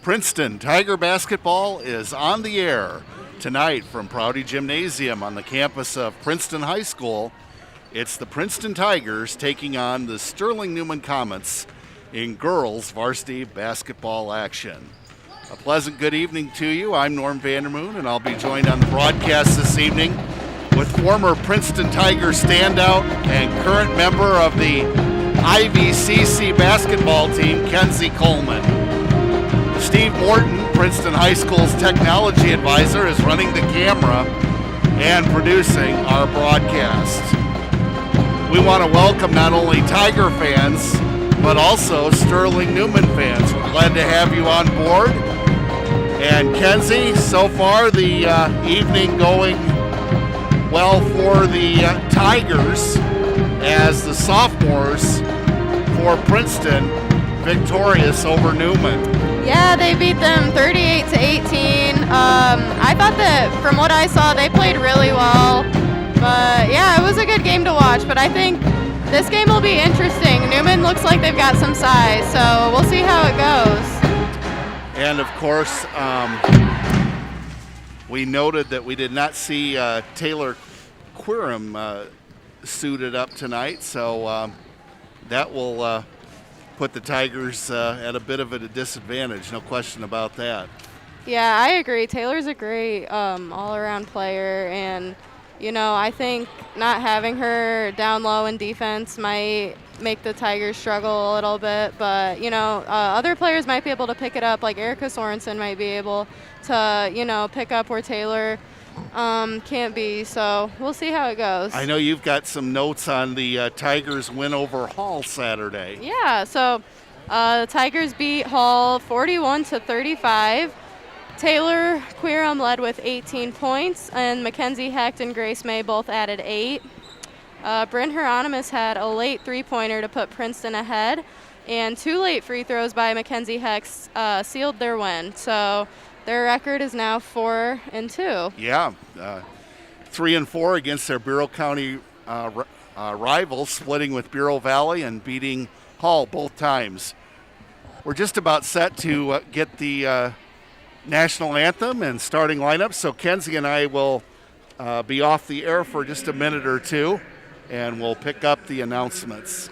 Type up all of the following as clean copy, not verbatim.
Princeton Tiger basketball is on the air tonight from Prouty Gymnasium on the campus of Princeton High School. It's the Princeton Tigers taking on the Sterling Newman Comets in girls varsity basketball action. A pleasant good evening to you. I'm Norm Vandermoon, and I'll be joined on the broadcast this evening with former Princeton Tiger standout and current member of the IVCC basketball team, Kenzie Coleman. Steve Morton, Princeton High School's technology advisor, is running the camera and producing our broadcast. We want to welcome not only Tiger fans, but also Sterling Newman fans. We're glad to have you on board. And Kenzie, so far the evening going well for the Tigers as the sophomores for Princeton victorious over Newman. Yeah, they beat them 38-18. I thought that from what I saw, they played really well. But yeah, it was a good game to watch. But I think this game will be interesting. Newman looks like they've got some size, so we'll see how it goes. And of course, we noted that we did not see Taylor Quirham suited up tonight, so that will put the Tigers at a bit of a disadvantage, no question about that. Yeah, I agree. Taylor's a great all-around player, and I think not having her down low in defense might make the Tigers struggle a little bit, but other players might be able to pick it up, like Erica Sorensen might be able to pick up where Taylor can't be, so we'll see how it goes. I know you've got some notes on the Tigers win over Hall Saturday. Yeah, so the Tigers beat Hall 41-35. Taylor Quirham led with 18 points, and Mackenzie Hecht and Grace May both added 8. Bryn Hieronymus had a late three-pointer to put Princeton ahead, and 2 late free throws by Mackenzie Hecht sealed their win. So their record is now 4-2. Yeah, 3-4 against their Bureau County rivals, splitting with Bureau Valley and beating Hall both times. We're just about set to get the national anthem and starting lineup. So Kenzie and I will be off the air for just a minute or two, and we'll pick up the announcements.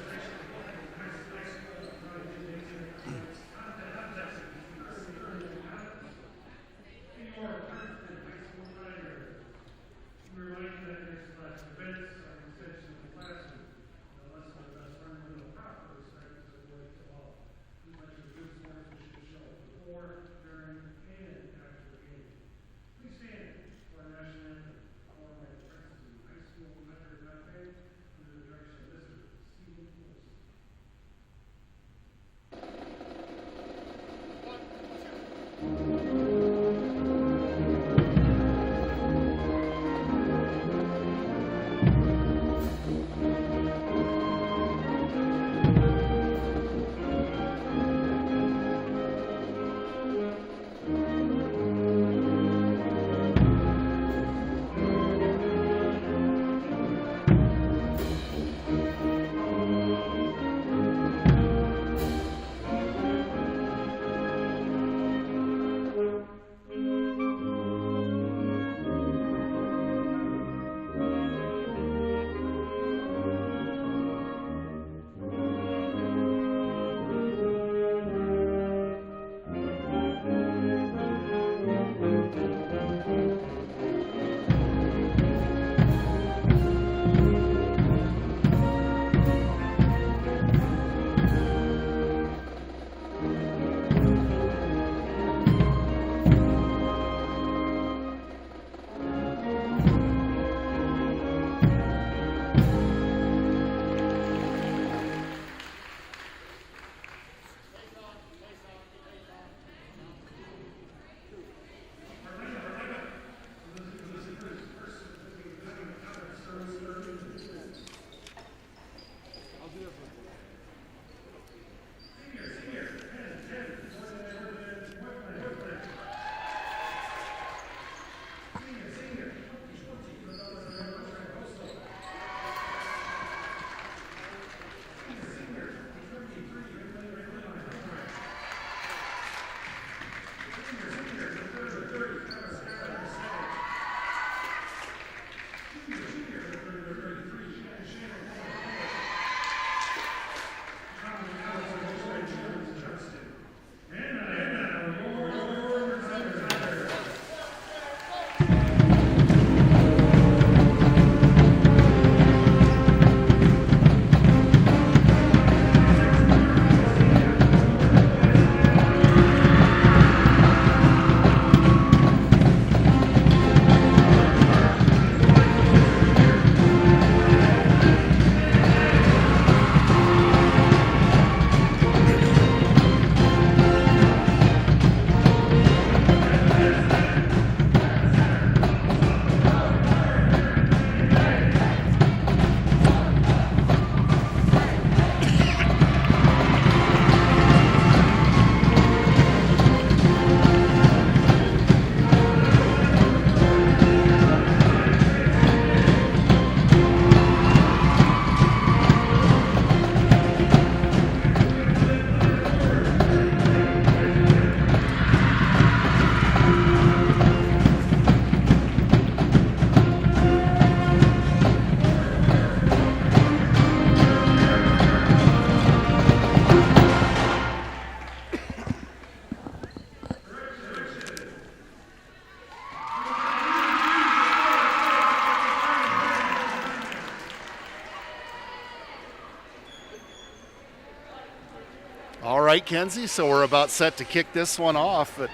All right, Kenzie, so we're about set to kick this one off. It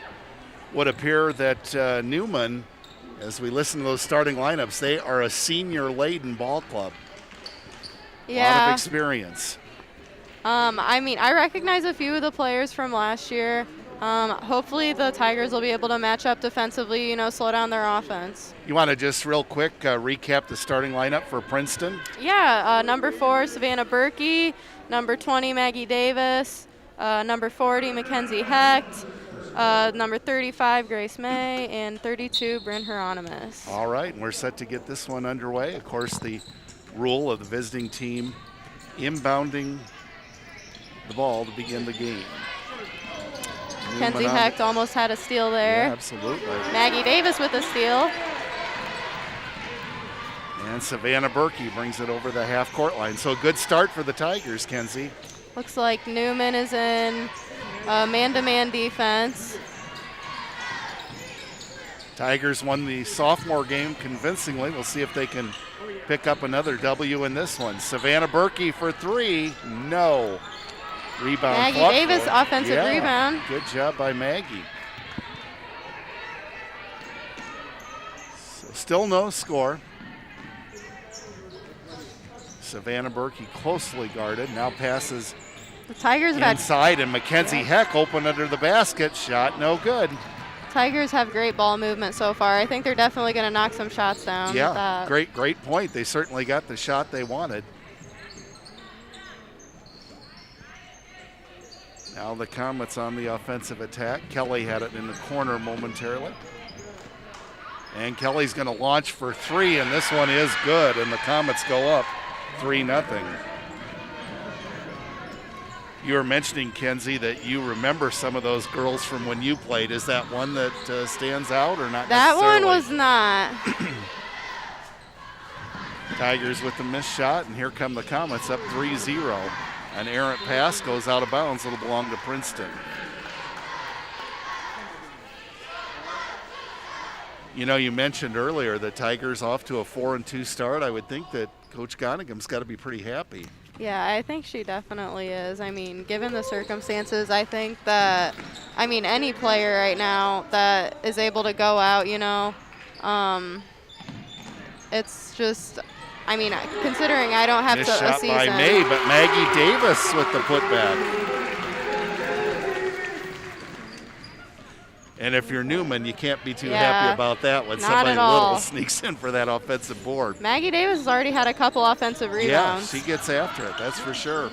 would appear that Newman, as we listen to those starting lineups, they are a senior-laden ball club. Yeah. A lot of experience. I recognize a few of the players from last year. Hopefully the Tigers will be able to match up defensively, slow down their offense. You want to just real quick recap the starting lineup for Princeton? Yeah, number 4, Savannah Berkey. Number 20, Maggie Davis. Number 40, Mackenzie Hecht. Number 35, Grace May. And 32, Bryn Hieronymus. All right, and we're set to get this one underway. Of course, the rule of the visiting team inbounding the ball to begin the game. Mackenzie Hecht almost had a steal there. Yeah, absolutely. Maggie Davis with a steal. And Savannah Berkey brings it over the half-court line. So a good start for the Tigers, Kenzie. Looks like Newman is in man-to-man defense. Tigers won the sophomore game convincingly. We'll see if they can pick up another W in this one. Savannah Berkey for three. No. Rebound. Maggie Davis, offensive rebound. Good job by Maggie. So still no score. Savannah Berkey closely guarded. Now passes the Tigers inside, and Mackenzie Heck open under the basket. Shot no good. Tigers have great ball movement so far. I think they're definitely going to knock some shots down. Yeah, great point. They certainly got the shot they wanted. Now the Comets on the offensive attack. Kelly had it in the corner momentarily. And Kelly's going to launch for three, and this one is good, and the Comets go up 3-0. You were mentioning, Kenzie, that you remember some of those girls from when you played. Is that one that stands out or not that necessarily? One was not. Tigers with the missed shot, and here come the Comets up 3-0. An errant pass goes out of bounds. It'll belong to Princeton. You know, you mentioned earlier the Tigers off to a 4-2 start. I would think that Coach Gonigham's got to be pretty happy. Yeah, I think she definitely is. I mean, given the circumstances, I think that, any player right now that is able to go out, it's just, considering I don't have Missed a shot season. by May, but Maggie Davis with the putback. And if you're Newman, you can't be too happy about that when somebody little sneaks in for that offensive board. Maggie Davis has already had a couple offensive rebounds. Yeah, she gets after it, that's for sure.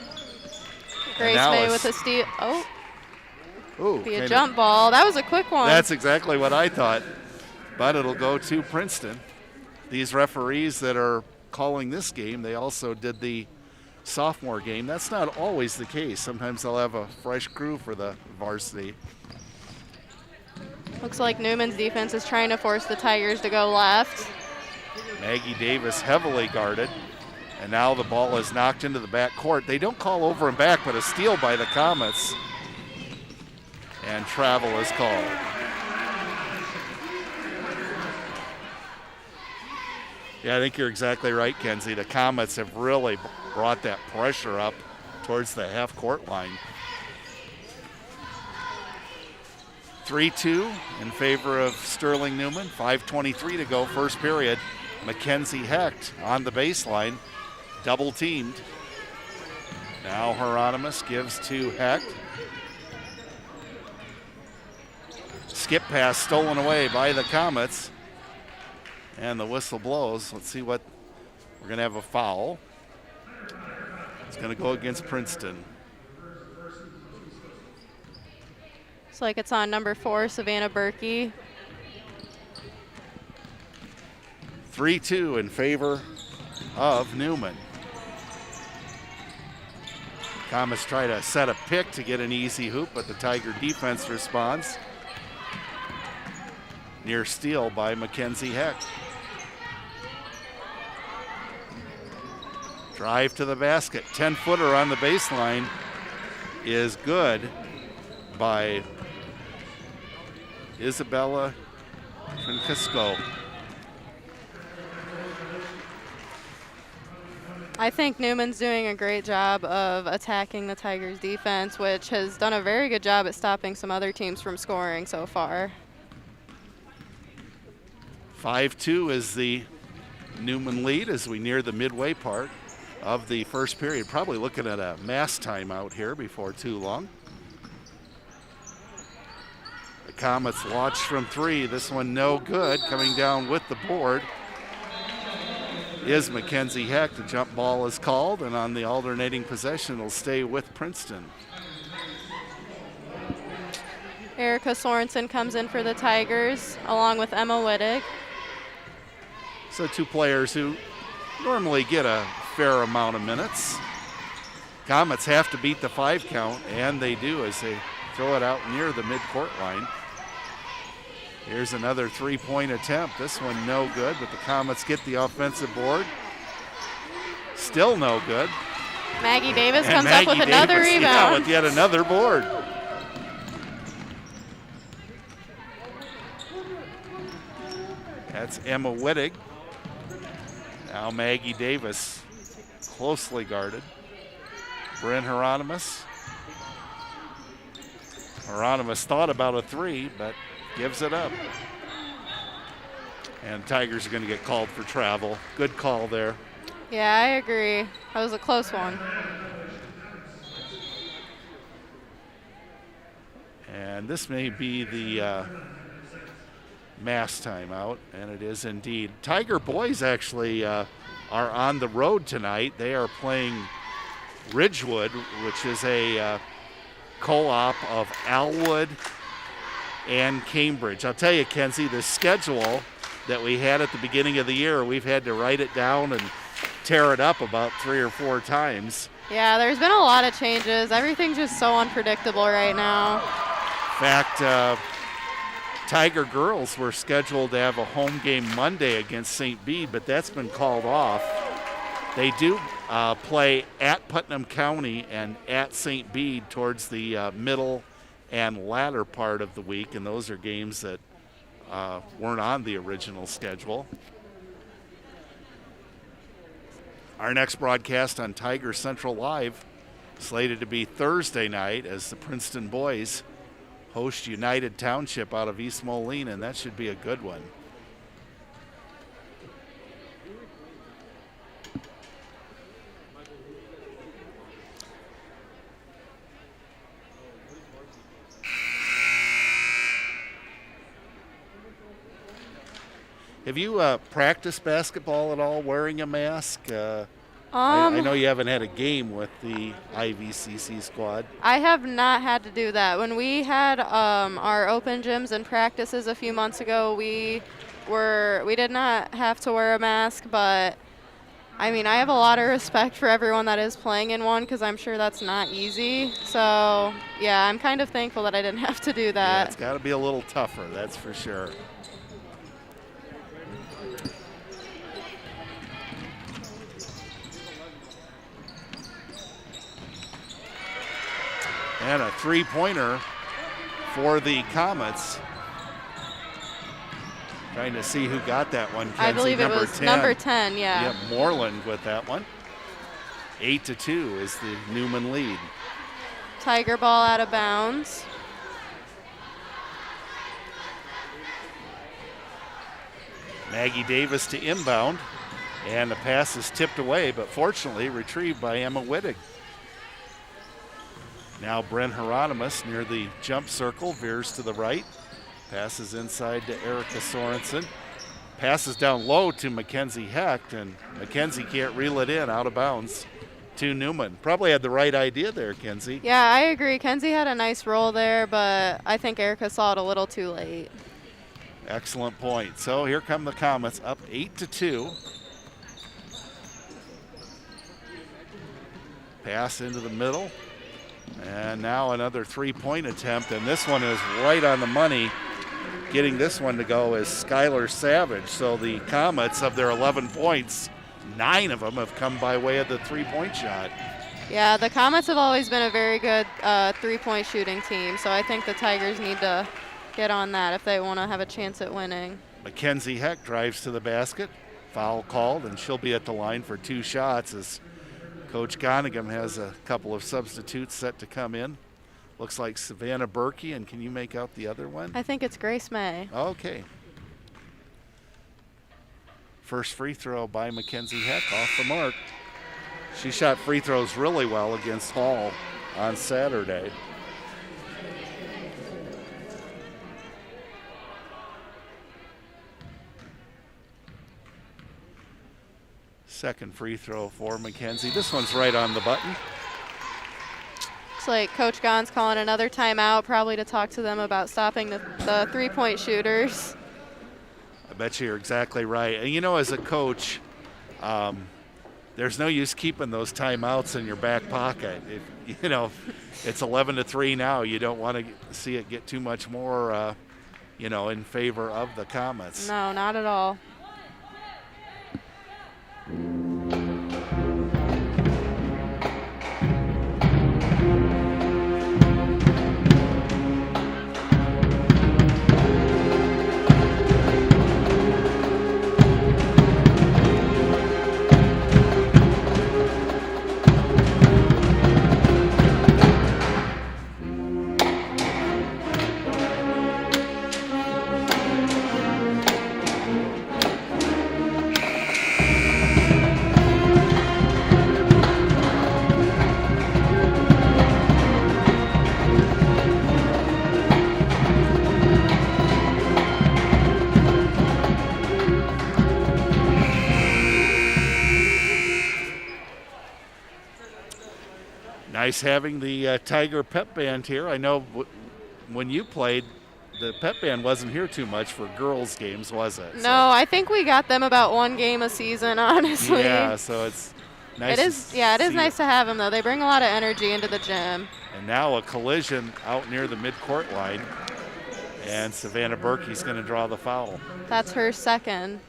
Grace May with a steal. Ooh, a jump ball. That was a quick one. That's exactly what I thought. But it'll go to Princeton. These referees that are calling this game, they also did the sophomore game. That's not always the case. Sometimes they'll have a fresh crew for the varsity. Looks like Newman's defense is trying to force the Tigers to go left. Maggie Davis heavily guarded. And now the ball is knocked into the back court. They don't call over and back, but a steal by the Comets. And travel is called. Yeah, I think you're exactly right, Kenzie. The Comets have really brought that pressure up towards the half-court line. 3-2 in favor of Sterling Newman. 5:23 to go, first period. Mackenzie Hecht on the baseline, double teamed. Now Hieronymus gives to Hecht. Skip pass stolen away by the Comets. And the whistle blows. Let's see what, we're going to have a foul. It's going to go against Princeton. Looks like it's on number 4, Savannah Berkey. 3-2 in favor of Newman. Comets try to set a pick to get an easy hoop, but the Tiger defense responds. Near steal by Mackenzie Hecht. Drive to the basket. 10-footer on the baseline is good by Isabella Francisco. I think Newman's doing a great job of attacking the Tigers defense, which has done a very good job at stopping some other teams from scoring so far. 5-2 is the Newman lead as we near the midway part of the first period. Probably looking at a mass timeout here before too long. The Comets launch from 3. This one no good. Coming down with the board is Mackenzie Hecht. The jump ball is called, and on the alternating possession it'll stay with Princeton. Erica Sorensen comes in for the Tigers along with Emma Wittig. So two players who normally get a fair amount of minutes. Comets have to beat the 5 count, and they do as they throw it out near the midcourt line. Here's another three-point attempt. This one no good, but the Comets get the offensive board. Still no good. Maggie Davis comes up with another rebound. Yeah, with yet another board. That's Emma Wittig. Now Maggie Davis, closely guarded. Bryn Hieronymus. Hieronymus thought about a three, but gives it up. And Tigers are going to get called for travel. Good call there. Yeah, I agree. That was a close one. And this may be the mass timeout, and it is indeed. Tiger boys actually are on the road tonight. They are playing Ridgewood, which is a co-op of Alwood and Cambridge. I'll tell you, Kenzie, the schedule that we had at the beginning of the year, we've had to write it down and tear it up about 3 or 4 times. Yeah, there's been a lot of changes. Everything's just so unpredictable right now. In fact, Tiger girls were scheduled to have a home game Monday against St. Bede, but that's been called off. They do play at Putnam County and at St. Bede towards the middle and latter part of the week, and those are games that weren't on the original schedule. Our next broadcast on Tiger Central Live slated to be Thursday night as the Princeton boys host United Township out of East Moline, and that should be a good one. Have you practiced basketball at all wearing a mask? I know you haven't had a game with the IVCC squad. I have not had to do that. When we had our open gyms and practices a few months ago, we did not have to wear a mask, but I mean, I have a lot of respect for everyone that is playing in one because I'm sure that's not easy. So, yeah, I'm kind of thankful that I didn't have to do that. Yeah, it's got to be a little tougher, that's for sure. And a three-pointer for the Comets. Trying to see who got that one, Kenzie. I believe it was 10. number 10, yeah. Yep, Moreland with that one. 8-2 is the Newman lead. Tiger ball out of bounds. Maggie Davis to inbound. And the pass is tipped away, but fortunately retrieved by Emma Wittig. Now Bryn Hieronymus near the jump circle, veers to the right. Passes inside to Erica Sorensen. Passes down low to Mackenzie Hecht, and Mackenzie can't reel it in, out of bounds to Newman. Probably had the right idea there, Kenzie. Yeah, I agree. Kenzie had a nice roll there, but I think Erica saw it a little too late. Excellent point. So here come the Comets, up 8-2. Pass into the middle. And now another three-point attempt, and this one is right on the money. Getting this one to go is Skylar Savage. So the Comets, of their 11 points, 9 of them have come by way of the three-point shot. Yeah, the Comets have always been a very good three-point shooting team, so I think the Tigers need to get on that if they want to have a chance at winning. Mackenzie Heck drives to the basket. Foul called, and she'll be at the line for 2 shots as Coach Gonigam has a couple of substitutes set to come in. Looks like Savannah Berkey, and can you make out the other one? I think it's Grace May. Okay. First free throw by Mackenzie Heck, off the mark. She shot free throws really well against Hall on Saturday. Second free throw for Mackenzie. This one's right on the button. Looks like Coach Gon's calling another timeout, probably to talk to them about stopping the three-point shooters. I bet you're exactly right. And you know, as a coach, there's no use keeping those timeouts in your back pocket. If, it's 11-3 now. You don't want to see it get too much more, in favor of the Comets. No, not at all. Nice having the Tiger pep band here. I know when you played, the pep band wasn't here too much for girls' games, was it? No, I think we got them about one game a season, honestly. Yeah, so it's nice. It is nice to have them, though. They bring a lot of energy into the gym. And now a collision out near the midcourt line. And Savannah Berkey's going to draw the foul. That's her second.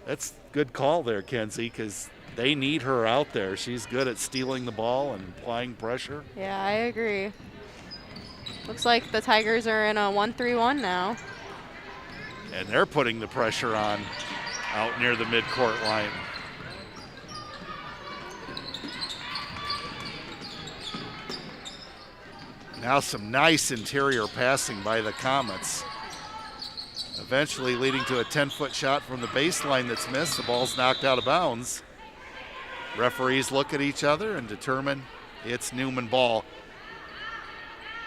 That's a good call there, Kenzie, because they need her out there. She's good at stealing the ball and applying pressure. Yeah, I agree. Looks like the Tigers are in a 1-3-1 now. And they're putting the pressure on out near the midcourt line. Now some nice interior passing by the Comets. Eventually leading to a 10-foot shot from the baseline that's missed. The ball's knocked out of bounds. Referees look at each other and determine it's Newman ball.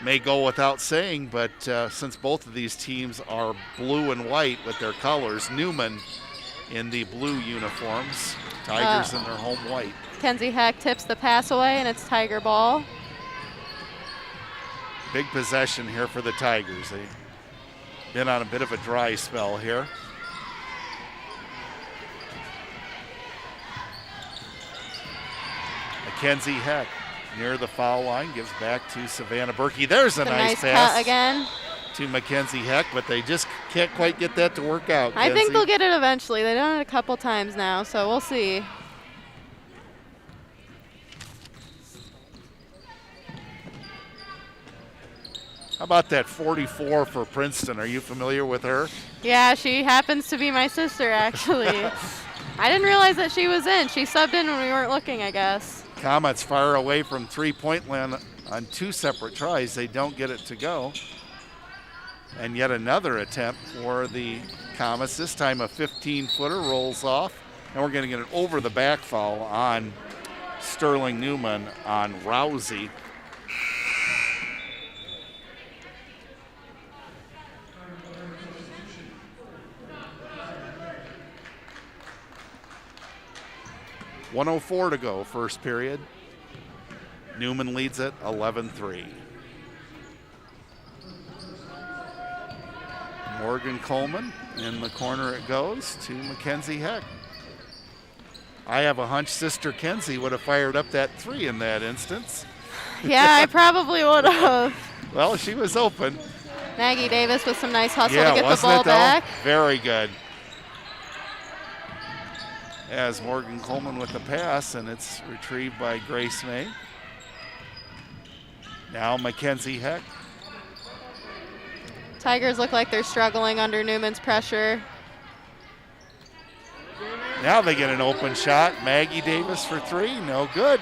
May go without saying, but since both of these teams are blue and white with their colors, Newman in the blue uniforms, Tigers in their home white. Kenzie Heck tips the pass away, and it's Tiger ball. Big possession here for the Tigers. They've been on a bit of a dry spell here. Mackenzie Heck near the foul line gives back to Savannah Berkey. There's a nice pass cut again to Mackenzie Heck, but they just can't quite get that to work out. I think they'll get it eventually. They've done it a couple times now, so we'll see. How about that 44 for Princeton? Are you familiar with her? Yeah, she happens to be my sister, actually. I didn't realize that she was in. She subbed in when we weren't looking, I guess. Comets fire away from three-point land on two separate tries. They don't get it to go. And yet another attempt for the Comets. This time a 15-footer rolls off. And we're going to get an over-the-back foul on Sterling Newman on Rousey. .104 to go, first period. Newman leads it 11-3. Morgan Coleman, in the corner it goes to Mackenzie Heck. I have a hunch Sister Kenzie would have fired up that three in that instance. Yeah, I probably would have. Well, she was open. Maggie Davis with some nice hustle Yeah, to get the wasn't ball it, though? back. Very good. As Morgan Coleman with the pass, and it's retrieved by Grace May. Now Mackenzie Heck. Tigers look like they're struggling under Newman's pressure. Now they get an open shot. Maggie Davis for three, no good.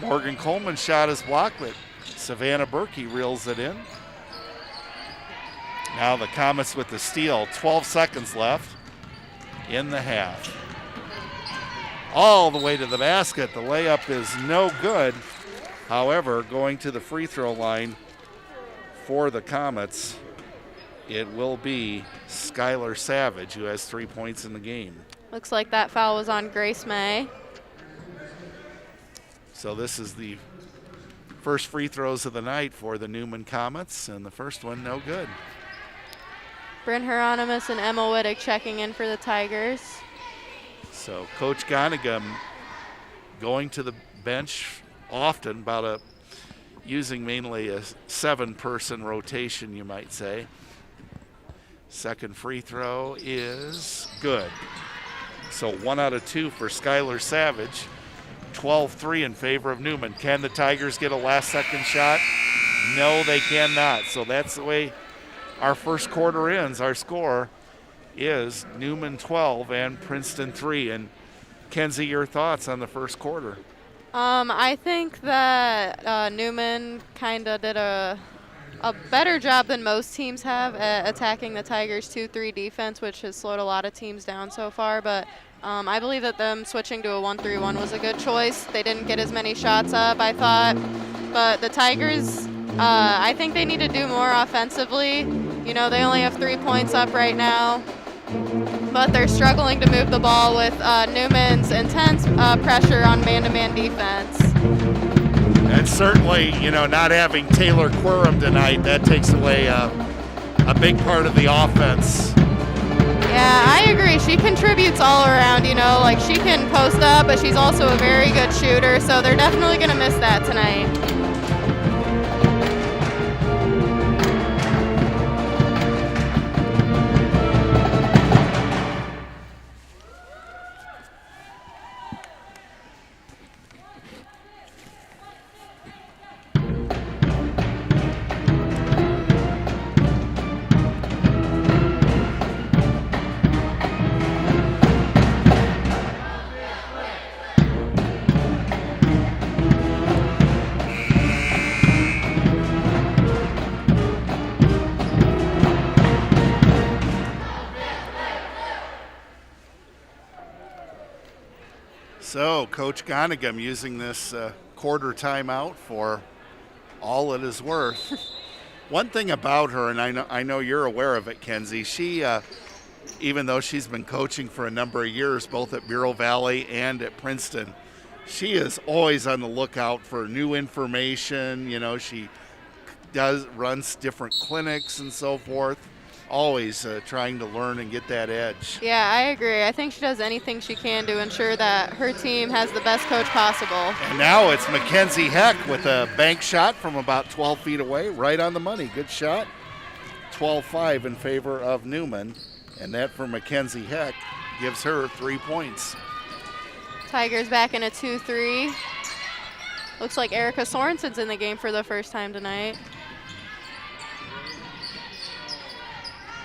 Morgan Coleman's shot is blocked, but Savannah Berkey reels it in. Now the Comets with the steal. 12 seconds left in the half. All the way to the basket. The layup is no good. However, going to the free throw line for the Comets, it will be Skylar Savage, who has 3 points in the game. Looks like that foul was on Grace May. So this is the first free throws of the night for the Newman Comets, and the first one no good. Bryn Hieronymus and Emma Wittig checking in for the Tigers. So Coach Gonigam going to the bench often, using mainly a 7-person rotation, you might say. Second free throw is good. So 1 out of 2 for Skylar Savage. 12-3 in favor of Newman. Can the Tigers get a last-second shot? No, they cannot. So that's the way our first quarter ends. Our score is Newman 12 and Princeton 3. And Kenzie, your thoughts on the first quarter? I think that Newman kind of did a better job than most teams have at attacking the Tigers' 2-3 defense, which has slowed a lot of teams down so far. But I believe that them switching to a 1-3-1 was a good choice. They didn't get as many shots up, I thought. But the Tigers, I think they need to do more offensively. You know, they only have 3 points up right now, but they're struggling to move the ball with Newman's intense pressure on man-to-man defense. And certainly, not having Taylor Quirham tonight, that takes away a big part of the offense. Yeah, I agree. She contributes all around, like she can post up, but she's also a very good shooter, so they're definitely going to miss that tonight. So Coach Gonigam using this quarter timeout for all it is worth. One thing about her, and I know you're aware of it, Kenzie, she, even though she's been coaching for a number of years, both at Bureau Valley and at Princeton, she is always on the lookout for new information. She runs different clinics and so forth, always trying to learn and get that edge. Yeah, I agree. I think she does anything she can to ensure that her team has the best coach possible. And now it's Mackenzie Heck with a bank shot from about 12 feet away, right on the money. Good shot. 12-5 in favor of Newman. And that for Mackenzie Heck gives her 3 points. Tigers back in a 2-3. Looks like Erica Sorensen's in the game for the first time tonight.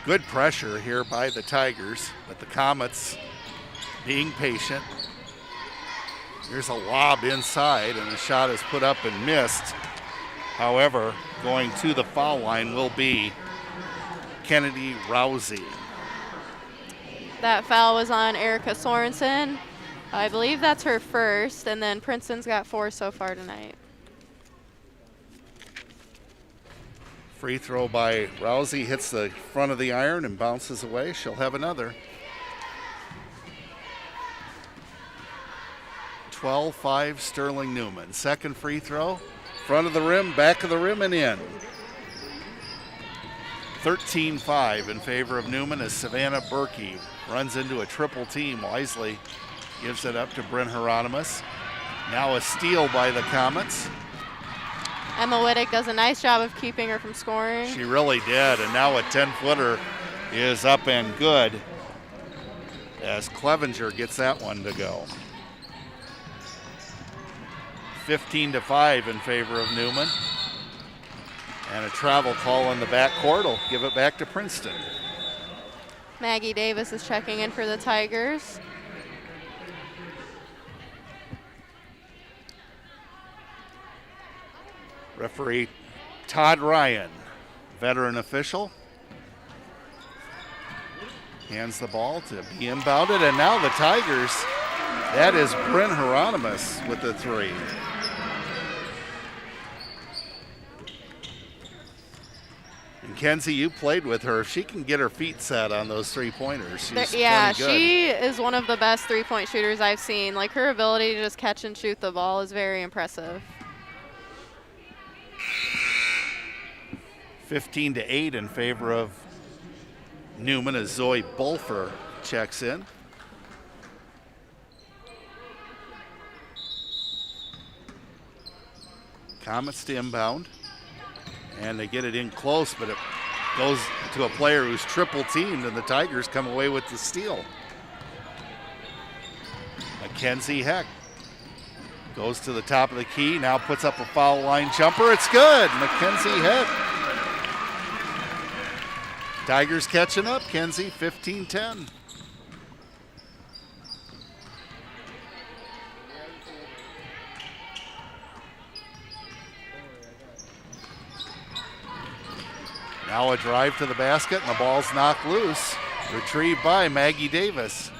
Good pressure here by the Tigers, but the Comets being patient. Here's a lob inside, and the shot is put up and missed. However, going to the foul line will be Kennedy Rousey. That foul was on Erica Sorensen. I believe that's her first, and then Princeton's got 4 so far tonight. Free throw by Rousey hits the front of the iron and bounces away. She'll have another. 12-5 Sterling Newman. Second free throw, front of the rim, back of the rim, and in. 13-5 in favor of Newman as Savannah Berkey runs into a triple team. Wisely gives it up to Bryn Hieronymus. Now a steal by the Comets. Emma Wittig does a nice job of keeping her from scoring. She really did, and now a 10-footer is up and good as Clevenger gets that one to go. 15-5 in favor of Newman. And a travel call in the backcourt will give it back to Princeton. Maggie Davis is checking in for the Tigers. Referee Todd Ryan, veteran official, hands the ball to be inbounded, and now the Tigers, that is Bryn Hieronymus with the 3. And Kenzie, you played with her. If she can get her feet set on those 3-pointers, she's plenty good. She is one of the best 3-point shooters I've seen. Like, her ability to just catch and shoot the ball is very impressive. 15-8 in favor of Newman as Zoe Bulfer checks in. Comets to inbound. And they get it in close, but it goes to a player who's triple teamed, and the Tigers come away with the steal. Mackenzie Heck goes to the top of the key, now puts up a foul line jumper. It's good. Mackenzie Heck. Tigers catching up. Kenzie 15-10. Now a drive to the basket, and the ball's knocked loose. Retrieved by Maggie Davis.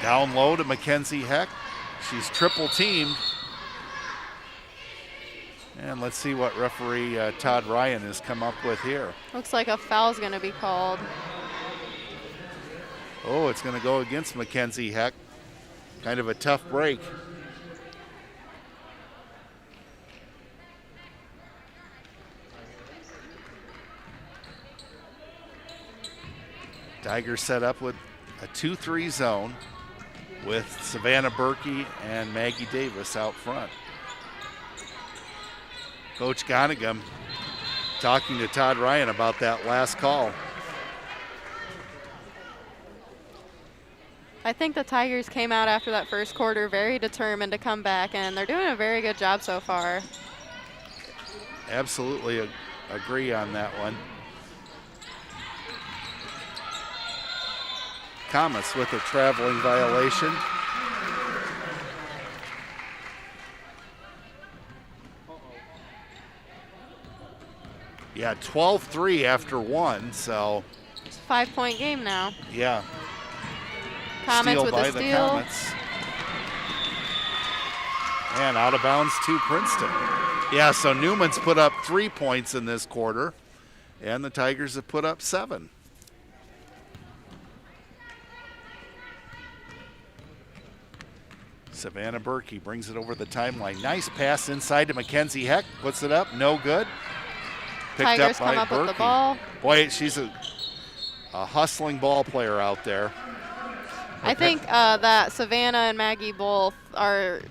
Down low to Mackenzie Heck. She's triple teamed. And let's see what referee Todd Ryan has come up with here. Looks like a foul's going to be called. Oh, it's going to go against Mackenzie Heck. Kind of a tough break. Tigers set up with a 2-3 zone with Savannah Berkey and Maggie Davis out front. Coach Gonigam talking to Todd Ryan about that last call. I think the Tigers came out after that first quarter very determined to come back, and they're doing a very good job so far. Absolutely agree on that one. Comets with a traveling violation. Yeah, 12-3 after one, so. It's a 5-point game now. Yeah. Comets with by a the steal. Comets. And out of bounds to Princeton. Yeah, so Newman's put up 3 points in this quarter, and the Tigers have put up 7. Savannah Berkey brings it over the timeline. Nice pass inside to Mackenzie Heck. Puts it up, no good. Picked Tigers up by come up Berkey. with the ball. Boy, she's a hustling ball player out there. I think that Savannah and Maggie both are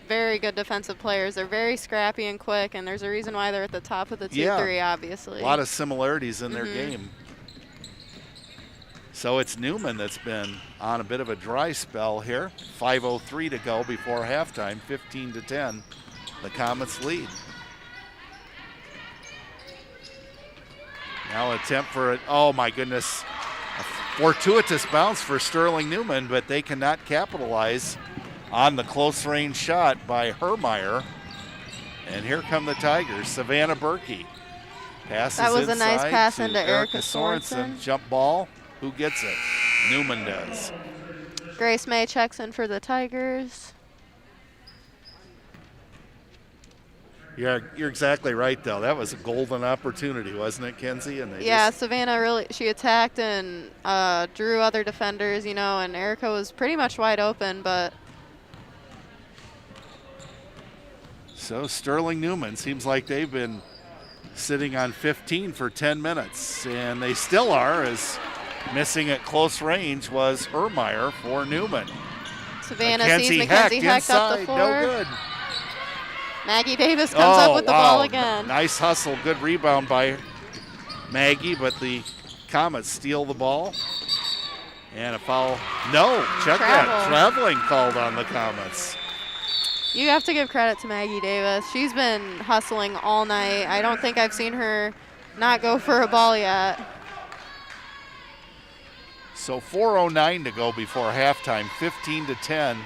very good defensive players. They're very scrappy and quick, and there's a reason why they're at the top of the 2-3, obviously. A lot of similarities in their game. So it's Newman that's been on a bit of a dry spell here. 5:03 to go before halftime, 15-10. The Comets lead. Now an attempt for it. Oh my goodness. A fortuitous bounce for Sterling Newman, but they cannot capitalize on the close range shot by Hermeyer. And here come the Tigers. Savannah Berkey passes that was a nice inside pass to into Erica Sorensen. Jump ball. Who gets it? Newman does. Grace May checks in for the Tigers. Yeah, you're exactly right, though. That was a golden opportunity, wasn't it, Kenzie? And yeah, Savannah really, she attacked and drew other defenders, you know, and Erica was pretty much wide open, but. So Sterling Newman, seems like they've been sitting on 15 for 10 minutes, and they still are, as missing at close range was Hermeyer for Newman. Savannah sees Mackenzie Heck up the floor. No good. Maggie Davis comes up with the ball again. Nice hustle, good rebound by Maggie, but the Comets steal the ball. And a foul. No, check that. Traveling called on the Comets. You have to give credit to Maggie Davis. She's been hustling all night. I don't think I've seen her not go for a ball yet. So 4:09 to go before halftime, 15-10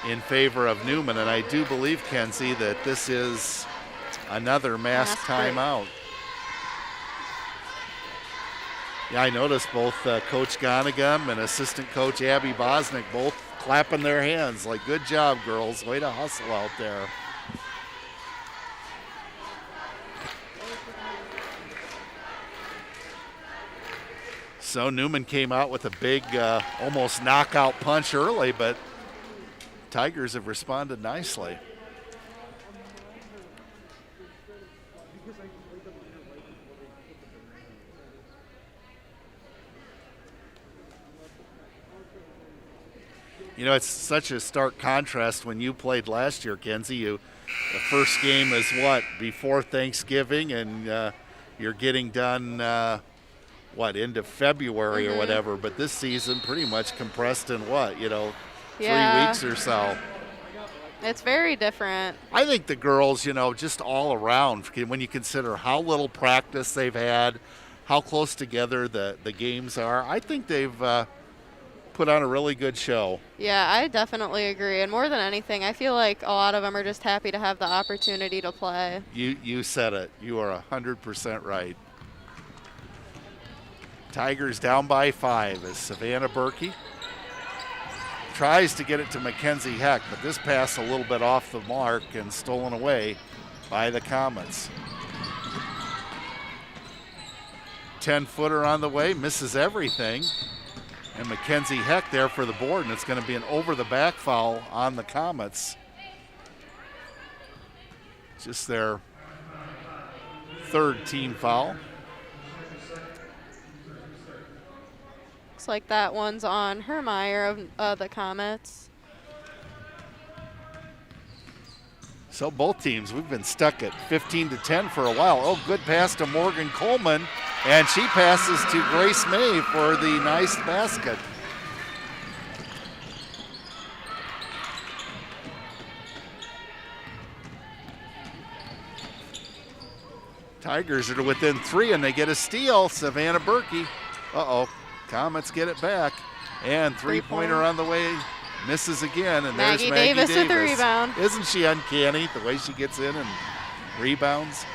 in favor of Newman. And I do believe, Kenzie, that this is another mass timeout. Yeah, I noticed both Coach Gonigam and assistant coach Abby Bosnick both clapping their hands like, good job, girls. Way to hustle out there. So Newman came out with a big, almost knockout punch early, but Tigers have responded nicely. You know, it's such a stark contrast when you played last year, Kenzie. The first game is what, before Thanksgiving, and you're getting done, into February or whatever. But this season pretty much compressed in 3 weeks or so. It's very different. I think the girls, just all around, when you consider how little practice they've had, how close together the games are, I think they've put on a really good show. Yeah, I definitely agree. And more than anything, I feel like a lot of them are just happy to have the opportunity to play. You said it. You are 100% right. Tigers down by 5 as Savannah Berkey tries to get it to Mackenzie Heck, but this pass a little bit off the mark and stolen away by the Comets. 10-footer on the way, misses everything. And Mackenzie Heck there for the board, and it's going to be an over-the-back foul on the Comets. Just their 3rd team foul. Looks like that one's on Hermeyer of the Comets. So both teams, we've been stuck at 15-10 for a while. Oh, good pass to Morgan Coleman, and she passes to Grace May for the nice basket. Tigers are within 3, and they get a steal. Savannah Berkey. Uh-oh, Comets get it back. And three-pointer on the way. Misses again, and there's Maggie Davis with the rebound. Isn't she uncanny, the way she gets in and rebounds?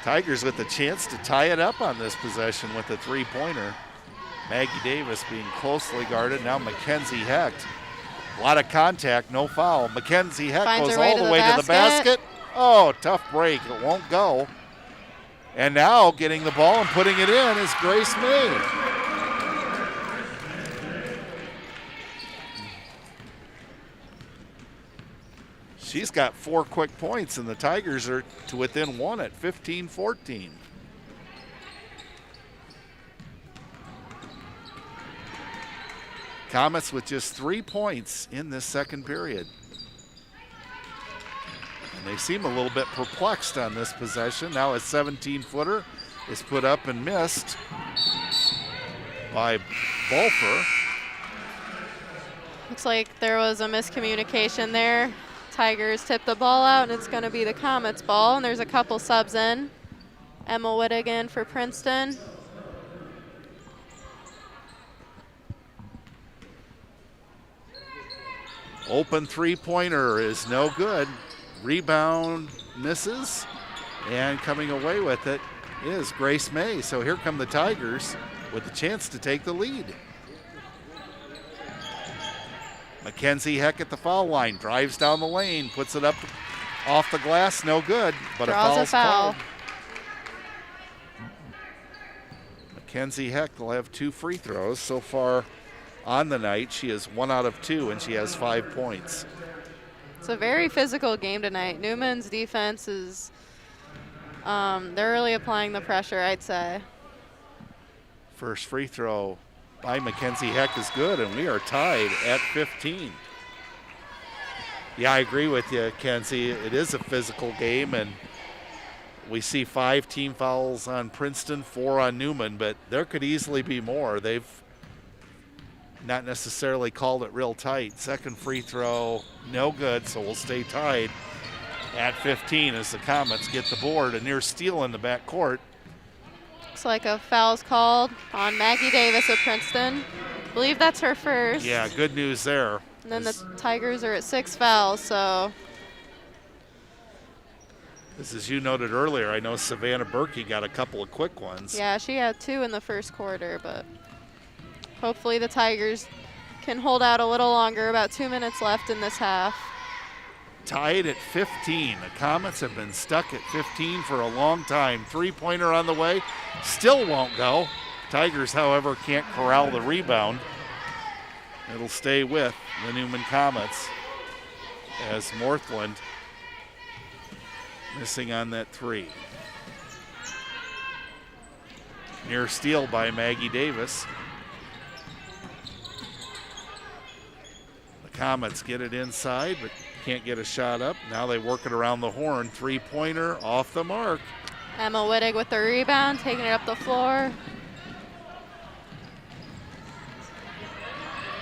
Tigers with the chance to tie it up on this possession with a three-pointer. Maggie Davis being closely guarded. Now Mackenzie Heck. A lot of contact, no foul. Mackenzie Heck goes all the way to the basket. Oh, tough break. It won't go. And now getting the ball and putting it in is Grace May. She's got 4 quick points, and the Tigers are to within 1 at 15-14. Comets with just 3 points in this second period. And they seem a little bit perplexed on this possession. Now a 17-footer is put up and missed by Bolfer. Looks like there was a miscommunication there. Tigers tip the ball out, and it's going to be the Comets' ball, and there's a couple subs in. Emma Whittigan for Princeton. Open three-pointer is no good. Rebound misses, and coming away with it is Grace May. So here come the Tigers with the chance to take the lead. Mackenzie Heck at the foul line, drives down the lane, puts it up off the glass, no good, but Draws a foul. Called. Mackenzie Heck will have 2 free throws so far on the night. She is 1 out of 2, and she has 5 points. It's a very physical game tonight. Newman's defense is, they're really applying the pressure, I'd say. First free throw by Mackenzie Heck is good, and we are tied at 15. Yeah, I agree with you, Kenzie. It is a physical game, and we see 5 team fouls on Princeton, 4 on Newman, but there could easily be more. They've not necessarily called it real tight. Second free throw, no good, so we'll stay tied at 15 as the Comets get the board. A near steal in the backcourt. Looks like a foul's called on Maggie Davis of Princeton. I believe that's her first. Yeah, good news there. And then the Tigers are at 6 fouls, so. As you noted earlier, I know Savannah Berkey got a couple of quick ones. Yeah, she had 2 in the first quarter, but hopefully the Tigers can hold out a little longer. About 2 minutes left in this half. Tied at 15. The Comets have been stuck at 15 for a long time. Three-pointer on the way, still won't go. Tigers, however, can't corral the rebound. It'll stay with the Newman Comets as Northland missing on that 3. Near steal by Maggie Davis. Comets get it inside, but can't get a shot up. Now they work it around the horn. Three-pointer off the mark. Emma Wittig with the rebound, taking it up the floor.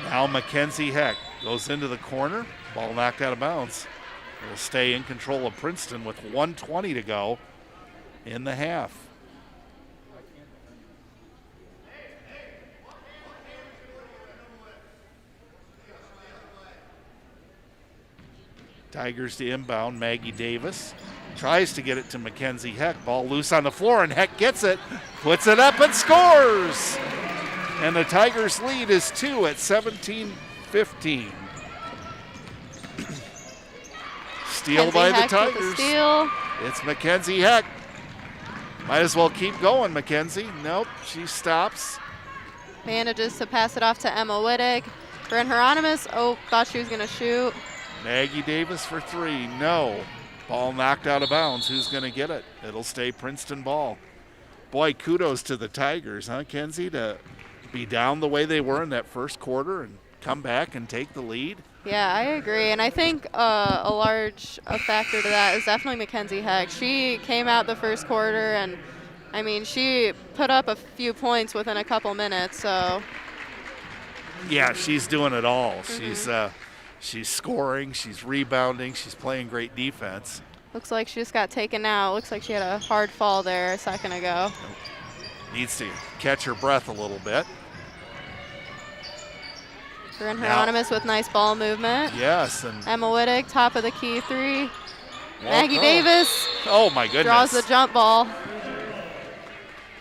Now Mackenzie Heck goes into the corner. Ball knocked out of bounds. Will stay in control of Princeton with 1:20 to go in the half. Tigers to inbound. Maggie Davis tries to get it to Mackenzie Heck. Ball loose on the floor, and Heck gets it, puts it up, and scores! And the Tigers' lead is 2 at 17-15. Steal by the Tigers. Steal. It's Mackenzie Heck. Might as well keep going, Mackenzie. Nope, she stops. Manages to pass it off to Emma Wittig. Bryn Hieronymus, thought she was going to shoot. Maggie Davis for three, no. Ball knocked out of bounds. Who's going to get it? It'll stay Princeton ball. Boy, kudos to the Tigers, huh, Kenzie, to be down the way they were in that first quarter and come back and take the lead. Yeah, I agree. And I think a large factor to that is definitely Mackenzie Heck. She came out the first quarter, and, I mean, she put up a few points within a couple minutes. So. Yeah, she's doing it all. Mm-hmm. She's scoring, she's rebounding, she's playing great defense. Looks like she just got taken out. Looks like she had a hard fall there a second ago. Needs to catch her breath a little bit. Bryn Hieronymus with nice ball movement. Yes. And Emma Wittig, top of the key three. Maggie Davis. Oh, my goodness. Draws the jump ball.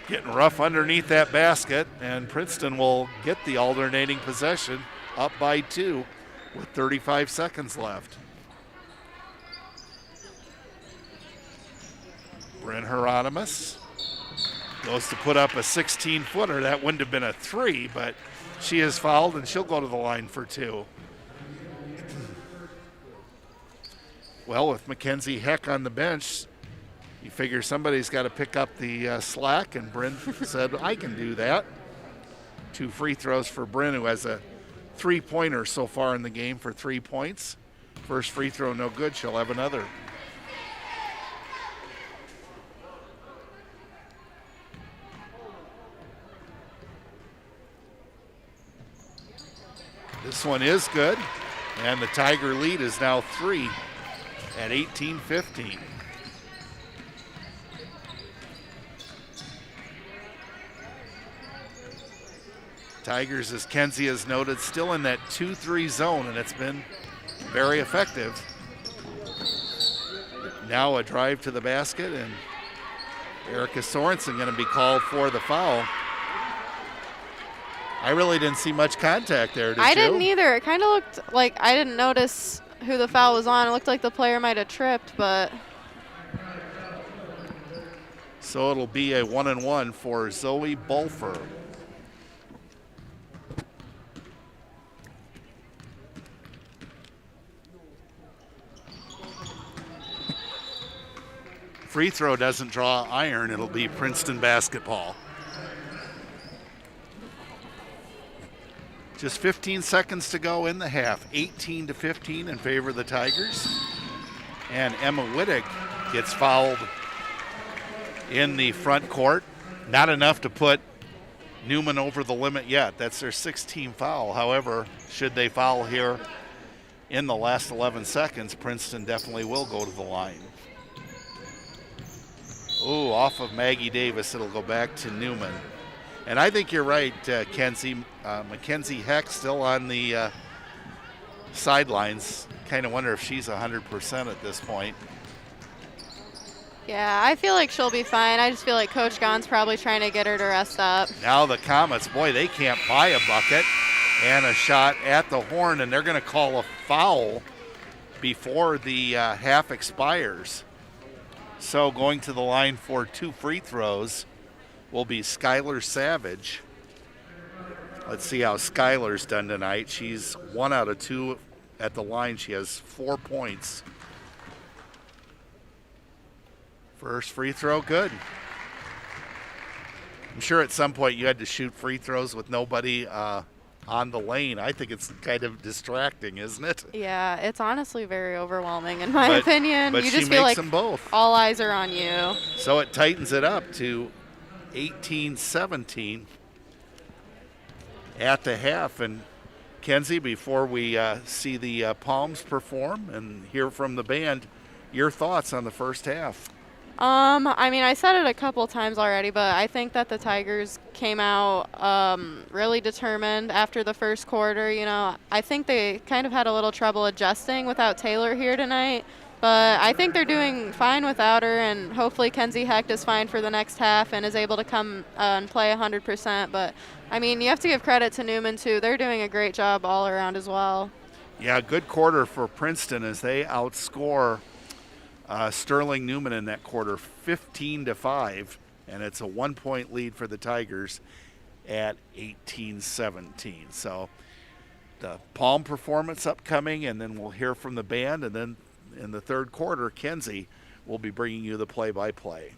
Getting rough underneath that basket, and Princeton will get the alternating possession up by 2 with 35 seconds left. Bryn Hieronymus goes to put up a 16-footer. That wouldn't have been a 3, but she is fouled, and she'll go to the line for 2. Well, with Mackenzie Heck on the bench, you figure somebody's got to pick up the slack, and Bryn said, I can do that. 2 free throws for Bryn, who has a 3-pointer so far in the game for 3 points. First free throw no good. She'll have another. This one is good, and the Tiger lead is now 3 at 18-15. Tigers, as Kenzie has noted, still in that 2-3 zone, and it's been very effective. Now a drive to the basket, and Erica Sorensen going to be called for the foul. I really didn't see much contact there, did you? I didn't either. It kind of looked like I didn't notice who the foul was on. It looked like the player might have tripped, but. So it'll be a 1-and-1 for Zoe Bulfer. Free throw doesn't draw iron. It'll be Princeton basketball. Just 15 seconds to go in the half. 18-15 in favor of the Tigers. And Emma Wittig gets fouled in the front court. Not enough to put Newman over the limit yet. That's their 16th foul. However, should they foul here in the last 11 seconds, Princeton definitely will go to the line. Ooh, off of Maggie Davis, it'll go back to Newman. And I think you're right, Kenzie. Mackenzie Heck still on the sidelines. Kind of wonder if she's 100% at this point. Yeah, I feel like she'll be fine. I just feel like Coach Gahn's probably trying to get her to rest up. Now the Comets, boy, they can't buy a bucket. And a shot at the horn, and they're going to call a foul before the half expires. So going to the line for 2 free throws will be Skylar Savage. Let's see how Skylar's done tonight. She's 1 out of 2 at the line. She has 4 points. First free throw, good. I'm sure at some point you had to shoot free throws with nobody on on the lane. I think it's kind of distracting, isn't it? Yeah, it's honestly very overwhelming in my But- opinion. but You she just feel makes like them both. all eyes are on you. So it tightens it up to 18-17 at the half. And Kenzie, before we see the Palms perform and hear from the band, your thoughts on the first half? I mean, I said it a couple times already, but I think that the Tigers came out really determined after the first quarter. You know, I think they kind of had a little trouble adjusting without Taylor here tonight, but I think they're doing fine without her, and hopefully Kenzie Hecht is fine for the next half and is able to come and play 100%. But, I mean, you have to give credit to Newman, too. They're doing a great job all around as well. Yeah, good quarter for Princeton as they outscore Sterling Newman in that quarter 15-5, and it's a 1-point lead for the Tigers at 18-17. So the Palm performance upcoming, and then we'll hear from the band, and then in the third quarter, Kenzie will be bringing you the play-by-play.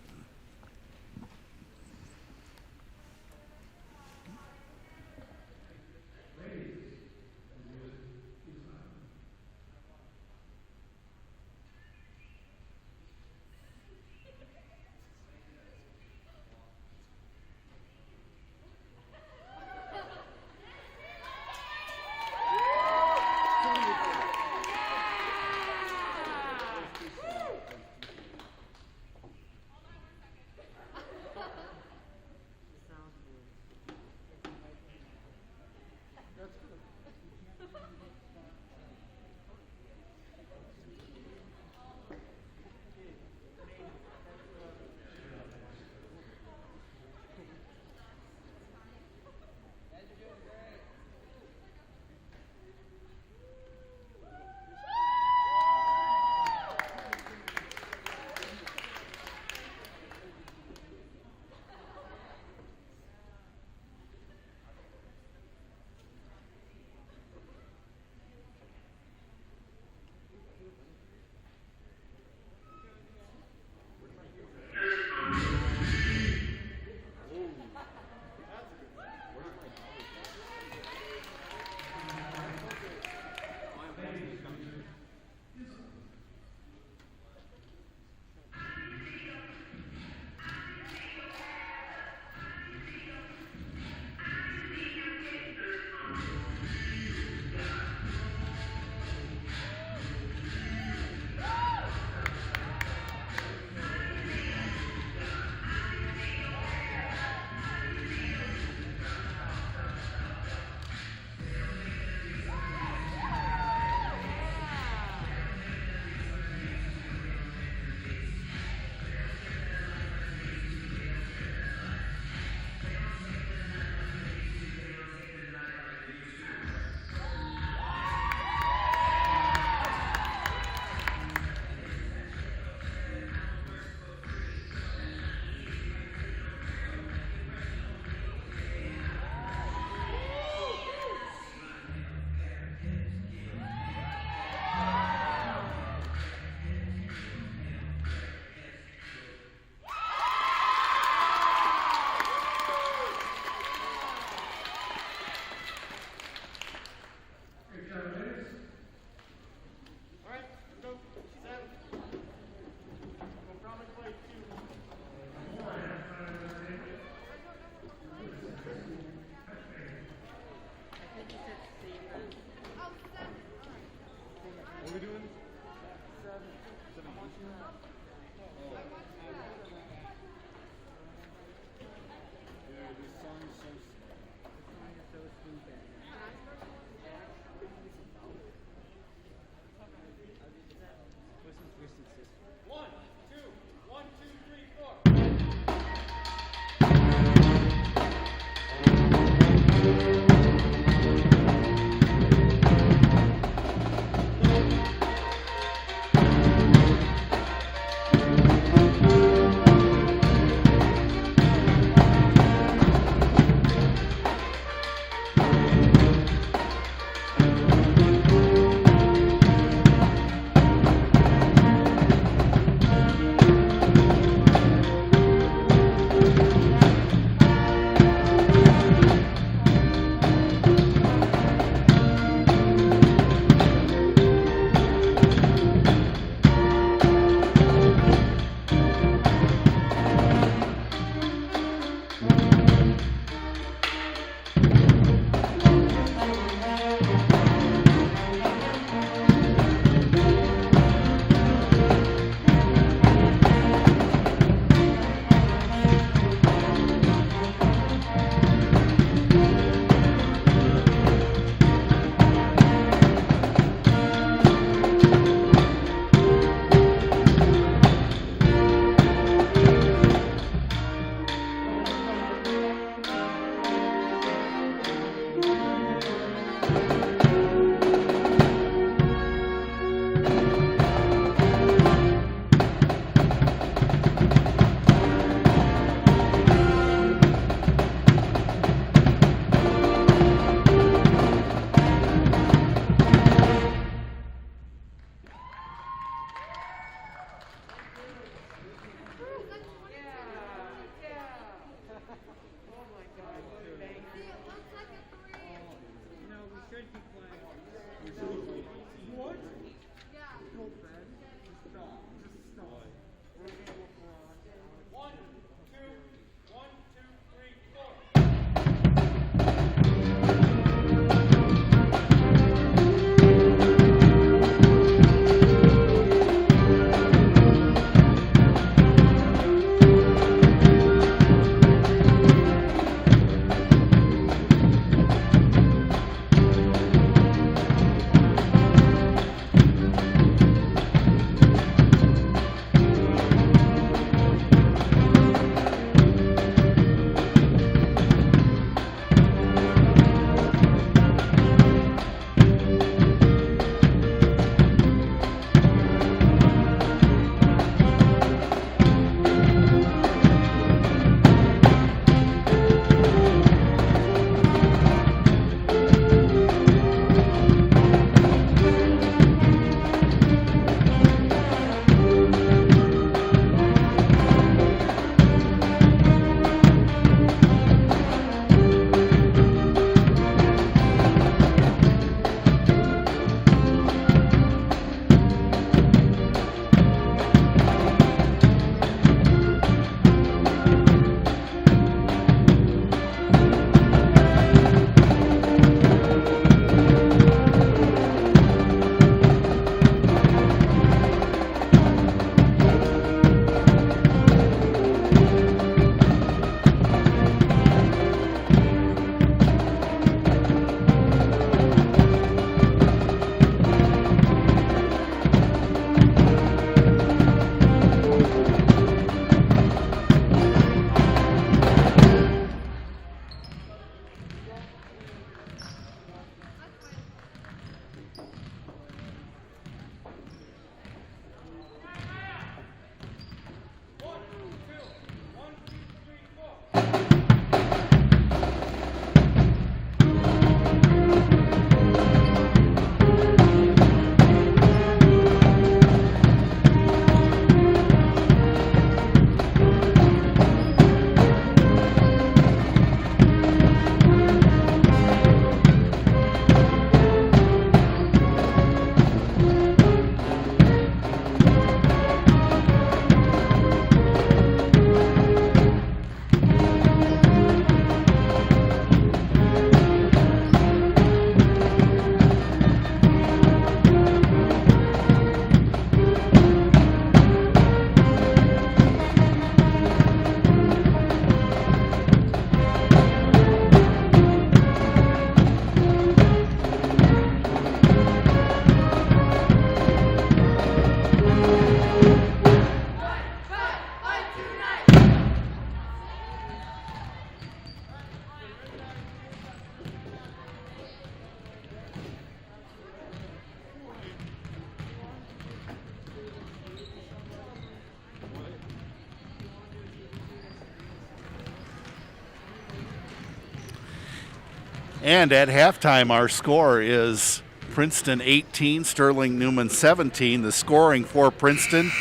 And at halftime, our score is Princeton 18, Sterling Newman 17. The scoring for Princeton,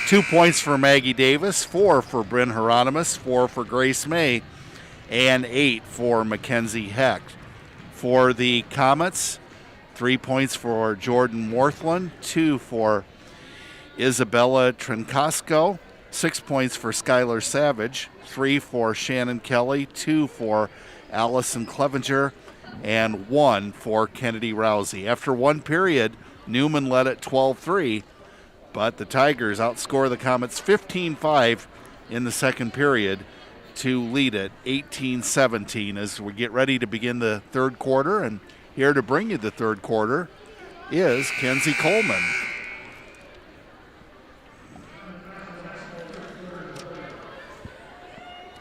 2 points for Maggie Davis, 4 for Bryn Hieronymus, 4 for Grace May, and 8 for Mackenzie Hecht. For the Comets, 3 points for Jordan Worthland, 2 for Isabella Trincasco, 6 points for Skylar Savage, 3 for Shannon Kelly, 2 for Allison Clevenger, and 1 for Kennedy Rousey. After one period, Newman led at 12-3, but the Tigers outscore the Comets 15-5 in the second period to lead it 18-17 as we get ready to begin the third quarter. And here to bring you the third quarter is Kenzie Coleman.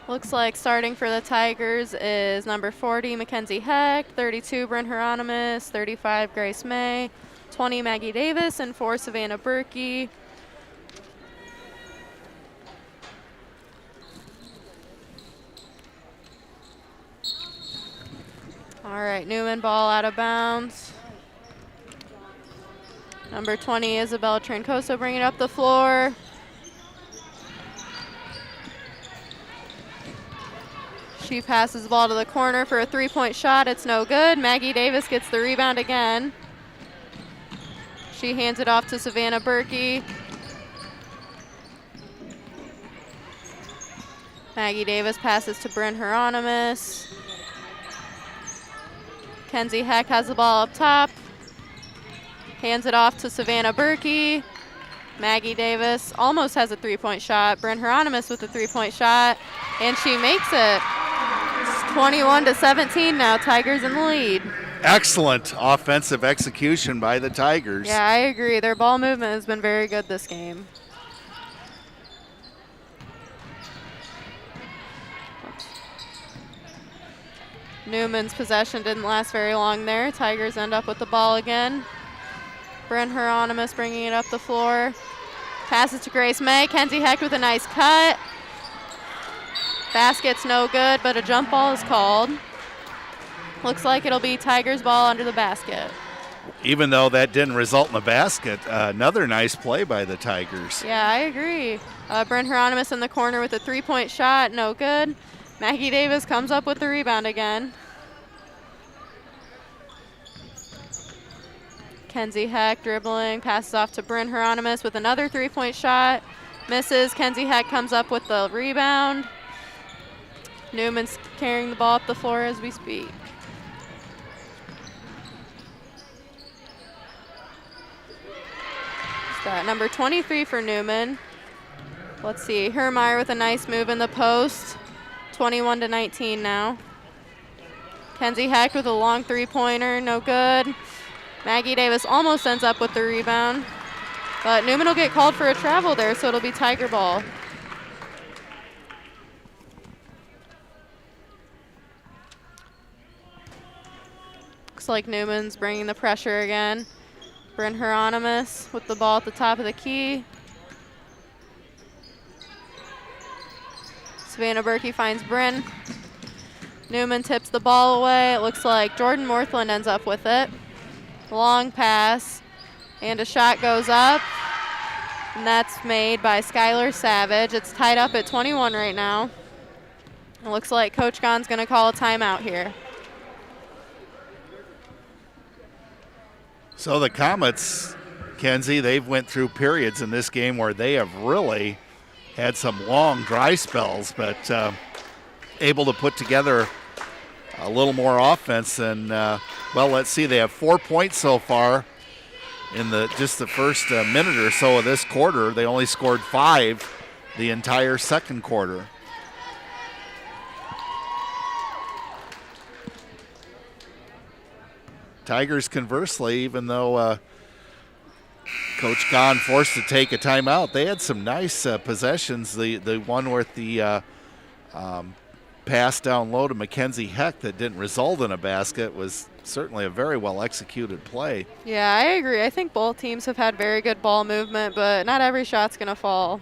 Looks like starting for the Tigers is number 40, Mackenzie Hecht, 32, Bryn Hieronymus, 35, Grace May, 20, Maggie Davis, and 4, Savannah Berkey. All right, Newman ball out of bounds. Number 20, Isabella Trincoso bringing it up the floor. She passes the ball to the corner for a three-point shot. It's no good. Maggie Davis gets the rebound again. She hands it off to Savannah Berkey. Maggie Davis passes to Bryn Hieronymus. Kenzie Hecht has the ball up top. Hands it off to Savannah Berkey. Maggie Davis almost has a three-point shot. Bryn Hieronymus with a three-point shot, and she makes it. It's 21-17 now. Tigers in the lead. Excellent offensive execution by the Tigers. Yeah, I agree. Their ball movement has been very good this game. Newman's possession didn't last very long there. Tigers end up with the ball again. Bryn Hieronymus bringing it up the floor. Passes to Grace May. Kenzie Hecht with a nice cut. Basket's no good, but a jump ball is called. Looks like it'll be Tigers ball under the basket. Even though that didn't result in a basket, another nice play by the Tigers. Yeah, I agree. Bryn Hieronymus in the corner with a three-point shot, no good. Maggie Davis comes up with the rebound again. Kenzie Hecht dribbling, passes off to Bryn Hieronymus with another three-point shot. Misses. Kenzie Hecht comes up with the rebound. Newman's carrying the ball up the floor as we speak. Got number 23 for Newman. Let's see, Hermeyer with a nice move in the post. 21-19 now. Kenzie Hecht with a long three-pointer, no good. Maggie Davis almost ends up with the rebound, but Newman will get called for a travel there, so it'll be Tiger ball. Looks like Newman's bringing the pressure again. Bryn Hieronymus with the ball at the top of the key. Savannah Berkey finds Bryn. Newman tips the ball away. It looks like Jordan Worthland ends up with it. Long pass, and a shot goes up, and that's made by Skylar Savage. It's tied up at 21 right now. It looks like Coach Gahn's going to call a timeout here. So the Comets, Kenzie, they've went through periods in this game where they have really had some long dry spells, but able to put together a little more offense. And, well, let's see, they have 4 points so far in just the first minute or so of this quarter. They only scored 5 the entire second quarter. Tigers, conversely, even though Coach Gahn forced to take a timeout, they had some nice possessions. The one with the pass down low to Mackenzie Hecht that didn't result in a basket was certainly a very well executed play. Yeah, I agree. I think both teams have had very good ball movement, but not every shot's going to fall.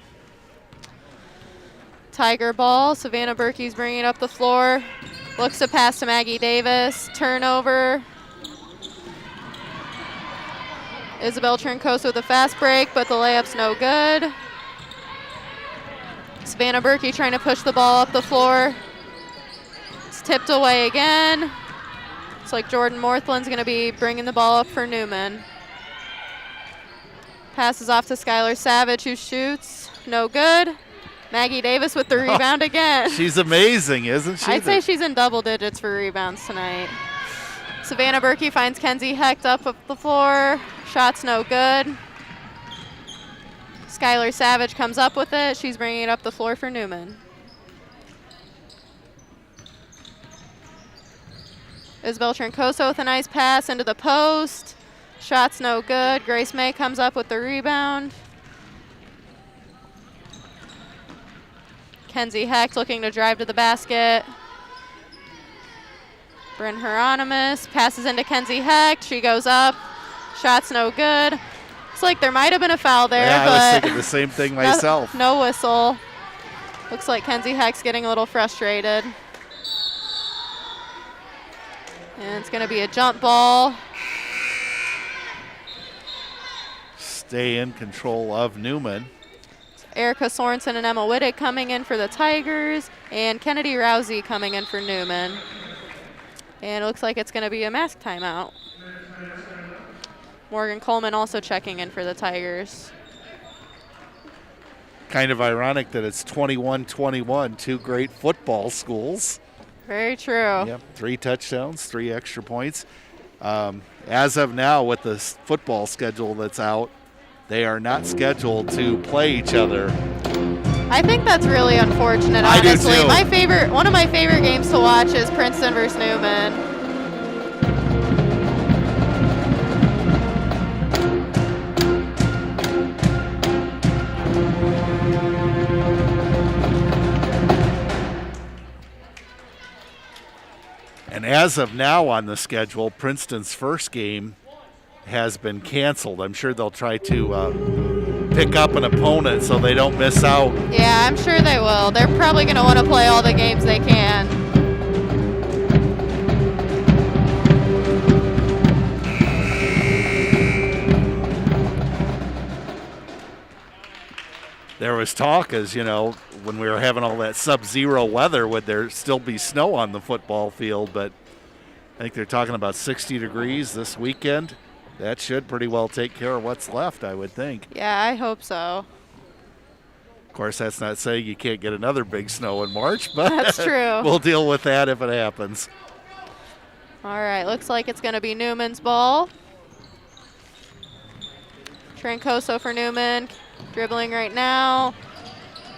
Tiger ball. Savannah Berkey's bringing it up the floor. Looks to pass to Maggie Davis. Turnover. Isabel Trincoso with a fast break, but the layup's no good. Savannah Berkey trying to push the ball up the floor. It's tipped away again. Looks like Jordan Morthland's going to be bringing the ball up for Newman. Passes off to Skylar Savage, who shoots. No good. Maggie Davis with the rebound again. She's amazing, isn't she? I'd say she's in double digits for rebounds tonight. Savannah Berkey finds Kenzie Hecht up the floor. Shot's no good. Skylar Savage comes up with it. She's bringing it up the floor for Newman. Isabel Trincoso with a nice pass into the post. Shot's no good. Grace May comes up with the rebound. Kenzie Hecht looking to drive to the basket. Bryn Hieronymus passes into Kenzie Hecht. She goes up. Shot's no good. Looks like there might have been a foul there, yeah, but I was thinking the same thing myself. No whistle. Looks like Kenzie Hecht's getting a little frustrated. And it's going to be a jump ball. Stay in control of Newman. Erica Sorensen and Emma Wittig coming in for the Tigers, and Kennedy Rousey coming in for Newman. And it looks like it's going to be a mask timeout. Morgan Coleman also checking in for the Tigers. Kind of ironic that it's 21-21, two great football schools. Very true. Yep, 3 touchdowns, 3 extra points. As of now, with the football schedule that's out, they are not scheduled to play each other. I think that's really unfortunate, honestly. I do too. One of my favorite games to watch is Princeton versus Newman. And as of now on the schedule, Princeton's first game has been canceled. I'm sure they'll try to pick up an opponent so they don't miss out. Yeah, I'm sure they will. They're probably going to want to play all the games they can. There was talk, as you know, when we were having all that sub-zero weather, would there still be snow on the football field? But I think they're talking about 60 degrees this weekend. That should pretty well take care of what's left, I would think. Yeah, I hope so. Of course, that's not saying you can't get another big snow in March, but that's true. We'll deal with that if it happens. All right, looks like it's going to be Newman's ball. Trincoso for Newman, dribbling right now.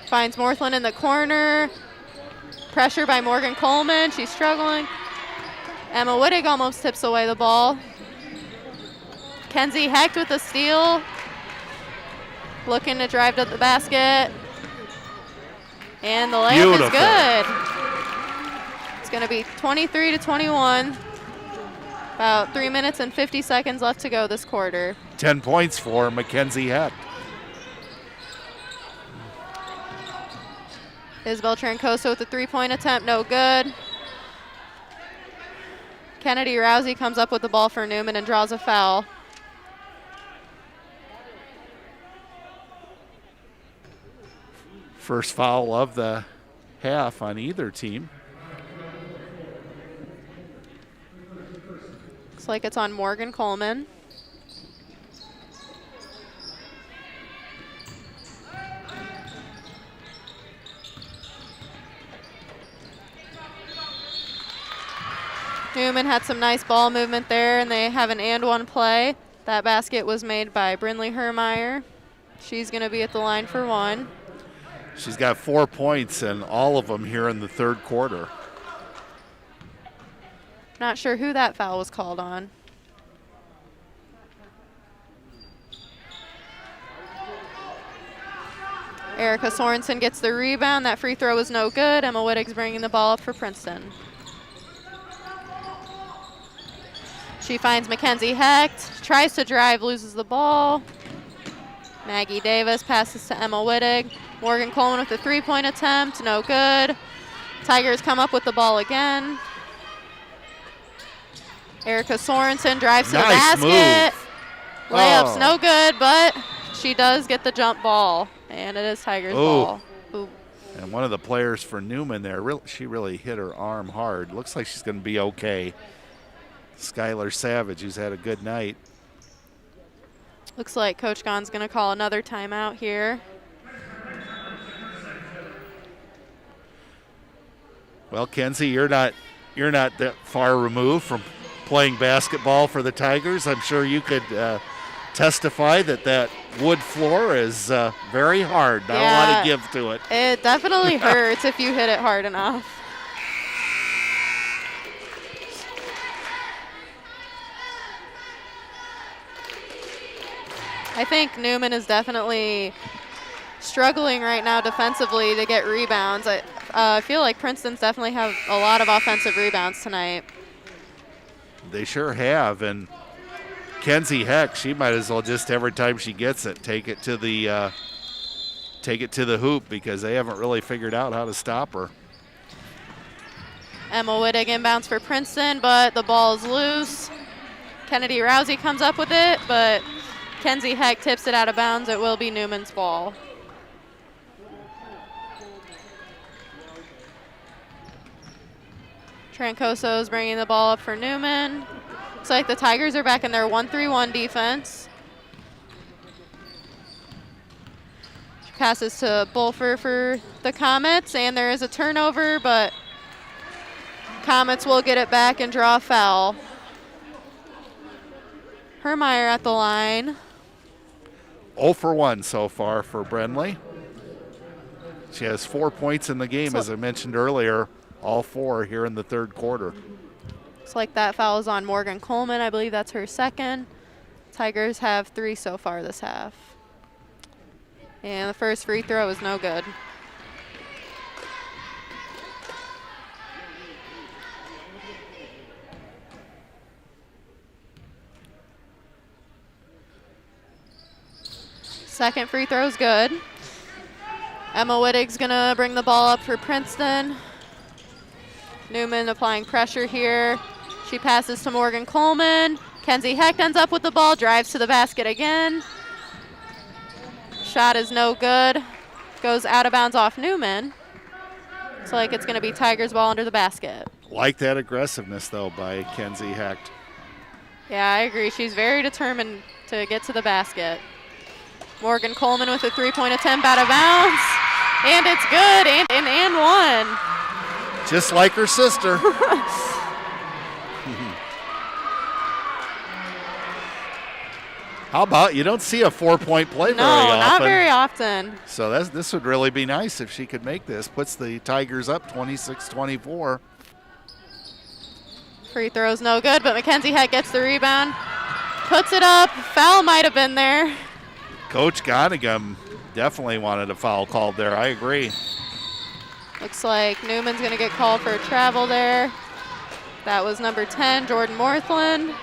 Finds Morthland in the corner. Pressure by Morgan Coleman. She's struggling. Emma Wittig almost tips away the ball. Kenzie Hecht with a steal. Looking to drive to the basket. And the layup is good. It's going to be 23-21. About 3 minutes and 50 seconds left to go this quarter. 10 points for Mackenzie Hecht. Isabel Trincoso with a three-point attempt, no good. Kennedy Rousey comes up with the ball for Newman and draws a foul. First foul of the half on either team. Looks like it's on Morgan Coleman. Newman had some nice ball movement there, and they have an and-one play. That basket was made by Brinley Hermeyer. She's going to be at the line for one. She's got 4 points, and all of them here in the third quarter. Not sure who that foul was called on. Erica Sorensen gets the rebound. That free throw was no good. Emma Wittig's bringing the ball up for Princeton. She finds Mackenzie Hecht, tries to drive, loses the ball. Maggie Davis passes to Emma Wittig. Morgan Coleman with a three-point attempt, no good. Tigers come up with the ball again. Erica Sorensen drives to the Nice basket. move. Layup's Oh. no good, but she does get the jump ball, and it is Tigers ball. Ooh. And one of the players for Newman there, she really hit her arm hard. Looks like she's going to be okay. Skylar Savage, who's had a good night. Looks like Coach Gahn's going to call another timeout here. Well, Kenzie, you're not that far removed from playing basketball for the Tigers. I'm sure you could testify that wood floor is very hard. Not a lot of give to it. It definitely hurts if you hit it hard enough. I think Newman is definitely struggling right now defensively to get rebounds. I feel like Princeton's definitely have a lot of offensive rebounds tonight. They sure have, and Kenzie Heck, she might as well just every time she gets it, take it to the hoop, because they haven't really figured out how to stop her. Emma Wittig inbounds for Princeton, but the ball is loose. Kennedy Rousey comes up with it, but Kenzie Heck tips it out of bounds. It will be Newman's ball. Trancoso is bringing the ball up for Newman. Looks like the Tigers are back in their 1-3-1 defense. She passes to Bulfer for the Comets, and there is a turnover, but Comets will get it back and draw a foul. Hermeyer at the line. 0 for 1 so far for Brenly. She has 4 points in the game, as I mentioned earlier, all 4 here in the third quarter. Looks like that foul is on Morgan Coleman. I believe that's her second. Tigers have 3 so far this half. And the first free throw is no good. Second free throw is good. Emma Wittig's gonna bring the ball up for Princeton. Newman applying pressure here. She passes to Morgan Coleman. Kenzie Hecht ends up with the ball, drives to the basket again. Shot is no good. Goes out of bounds off Newman. Looks like it's gonna be Tigers ball under the basket. Like that aggressiveness, though, by Kenzie Hecht. Yeah, I agree. She's very determined to get to the basket. Morgan Coleman with a three-point attempt out of bounds. And it's good, and one. Just like her sister. How about, you don't see a 4-point play very often. No, not very often. So this would really be nice if she could make this. Puts the Tigers up 26-24. Free throw's no good, but Mackenzie Heck gets the rebound. Puts it up. Foul might have been there. Coach Gonigam definitely wanted a foul called there. I agree. Looks like Newman's going to get called for a travel there. That was number 10, Jordan Morthland.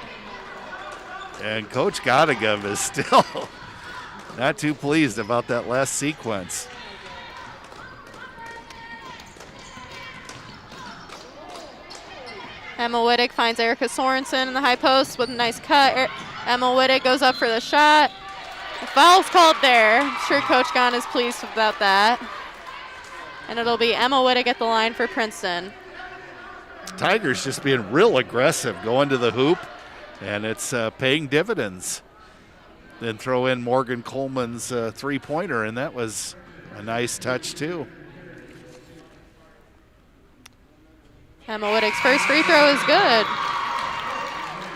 And Coach Gonigam is still not too pleased about that last sequence. Emma Wittig finds Erica Sorensen in the high post with a nice cut. Emma Wittig goes up for the shot. The foul's called there. I'm sure Coach Gahn is pleased about that. And it'll be Emma Wittig at the line for Princeton. Tigers just being real aggressive, going to the hoop, and it's paying dividends. Then throw in Morgan Coleman's three-pointer, and that was a nice touch too. Emma Wittig's first free throw is good.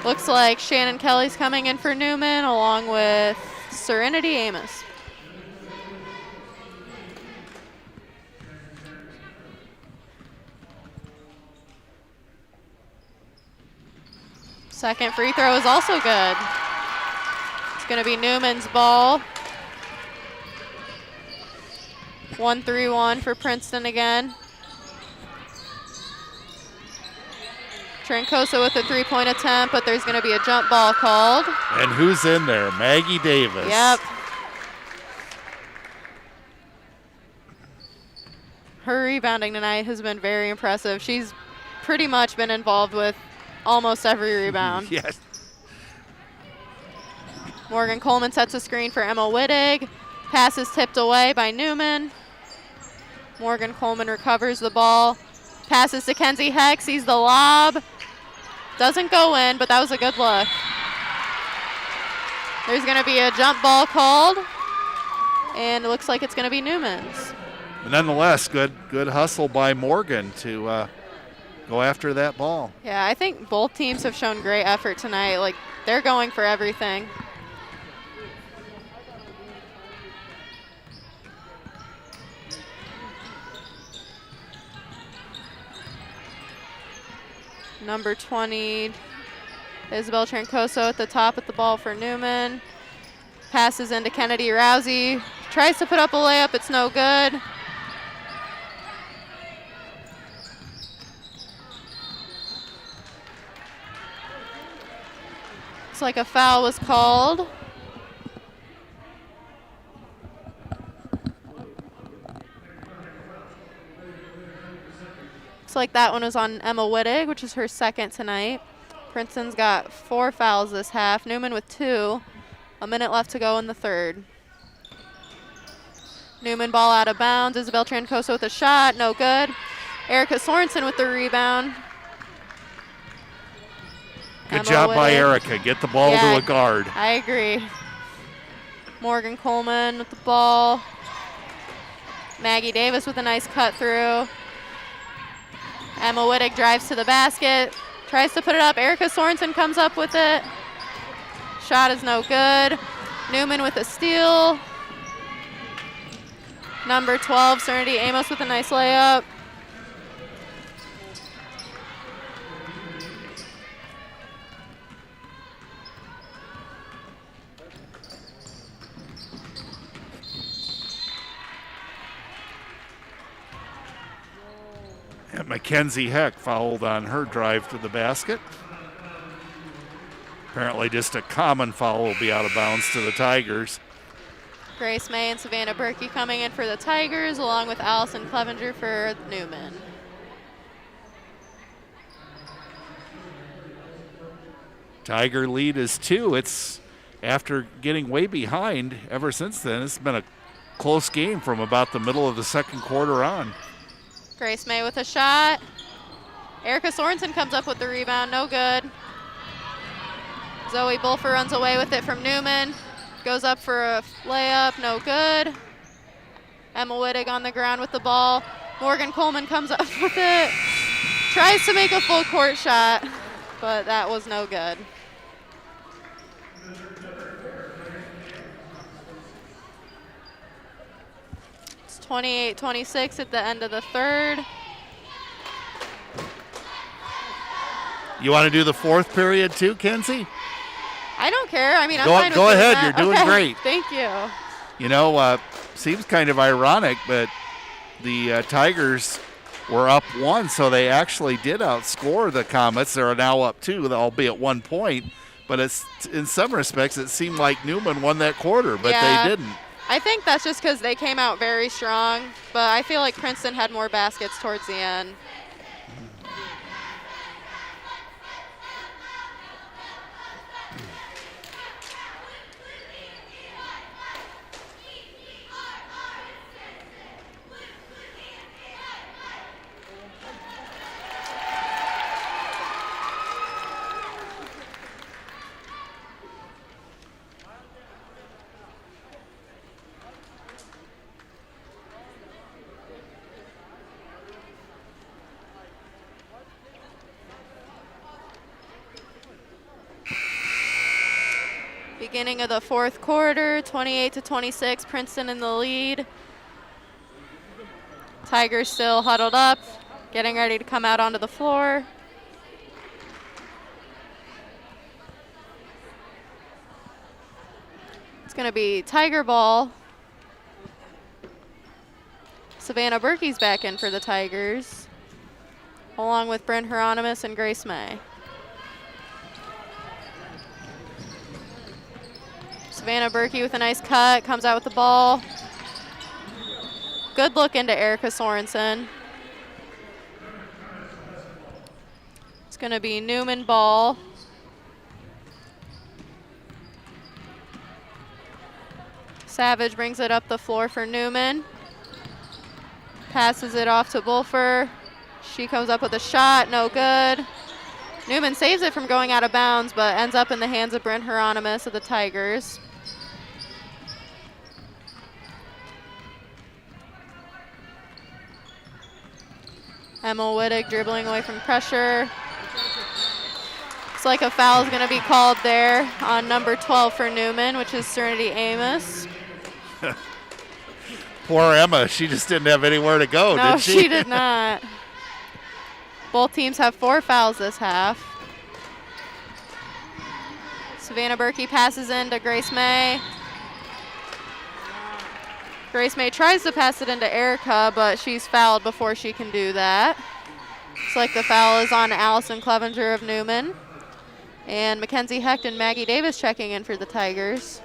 Looks like Shannon Kelly's coming in for Newman along with Serenity Amos. Second free throw is also good. It's going to be Newman's ball. 1-3-1 for Princeton again. Trancoso with a three-point attempt, but there's going to be a jump ball called. And who's in there? Maggie Davis. Yep. Her rebounding tonight has been very impressive. She's pretty much been involved with almost every rebound. Yes. Morgan Coleman sets a screen for Emma Wittig. Pass is tipped away by Newman. Morgan Coleman recovers the ball. Passes to Kenzie Heck, sees the lob. Doesn't go in, but that was a good look. There's going to be a jump ball called, and it looks like it's going to be Newman's. But nonetheless, good hustle by Morgan to go after that ball. Yeah, I think both teams have shown great effort tonight. Like, they're going for everything. Number 20, Isabel Trancoso at the top at the ball for Newman. Passes into Kennedy Rousey. Tries to put up a layup. It's no good. Looks like a foul was called. Looks like that one was on Emma Wittig, which is her second tonight. Princeton's got 4 fouls this half. Newman with 2. A minute left to go in the third. Newman ball out of bounds. Isabel Trancoso with a shot. No good. Erica Sorensen with the rebound. Good Emma job by Wittig. Erica. Get the ball Yeah, to a guard. I agree. Morgan Coleman with the ball. Maggie Davis with a nice cut through. Emma Wittig drives to the basket. Tries to put it up. Erica Sorensen comes up with it. Shot is no good. Newman with a steal. Number 12, Serenity Amos with a nice layup. And Mackenzie Heck fouled on her drive to the basket. Apparently just a common foul will be out of bounds to the Tigers. Grace May and Savannah Berkey coming in for the Tigers, along with Allison Clevenger for Newman. Tiger lead is 2. It's after getting way behind ever since then. It's been a close game from about the middle of the second quarter on. Grace May with a shot. Erica Sorensen comes up with the rebound, no good. Zoe Bulfer runs away with it from Newman. Goes up for a layup, no good. Emma Wittig on the ground with the ball. Morgan Coleman comes up with it. Tries to make a full court shot, but that was no good. It's 28-26 at the end of the third. You want to do the fourth period too, Kenzie? I don't care. I mean, I'm Go- fine with go doing ahead. that. You're doing Okay. great. Thank you. You know, seems kind of ironic, but the Tigers were up 1, so they actually did outscore the Comets. They're now up 2, albeit 1 point. But it's in some respects, it seemed like Newman won that quarter, but Yeah. they didn't. I think that's just because they came out very strong, but I feel like Princeton had more baskets towards the end. Beginning of the fourth quarter, 28-26, Princeton in the lead. Tigers still huddled up, getting ready to come out onto the floor. It's going to be Tiger ball. Savannah Berkey's back in for the Tigers, along with Bryn Hieronymus and Grace May. Savannah Berkey with a nice cut, comes out with the ball. Good look into Erica Sorensen. going to be Newman ball. Savage brings it up the floor for Newman. Passes it off to Bulfer. She comes up with a shot, no good. Newman saves it from going out of bounds, but ends up in the hands of Bryn Hieronymus of the Tigers. Emma Wittig dribbling away from pressure. Looks like a foul is going to be called there on number 12 for Newman, which is Serenity Amos. Poor Emma, she just didn't have anywhere to go, no, did she? She did not. Both teams have 4 fouls this half. Savannah Berkey passes in to Grace May. Grace May tries to pass it into Erica, but she's fouled before she can do that. Looks like the foul is on Allison Clevenger of Newman. And Mackenzie Hecht and Maggie Davis checking in for the Tigers.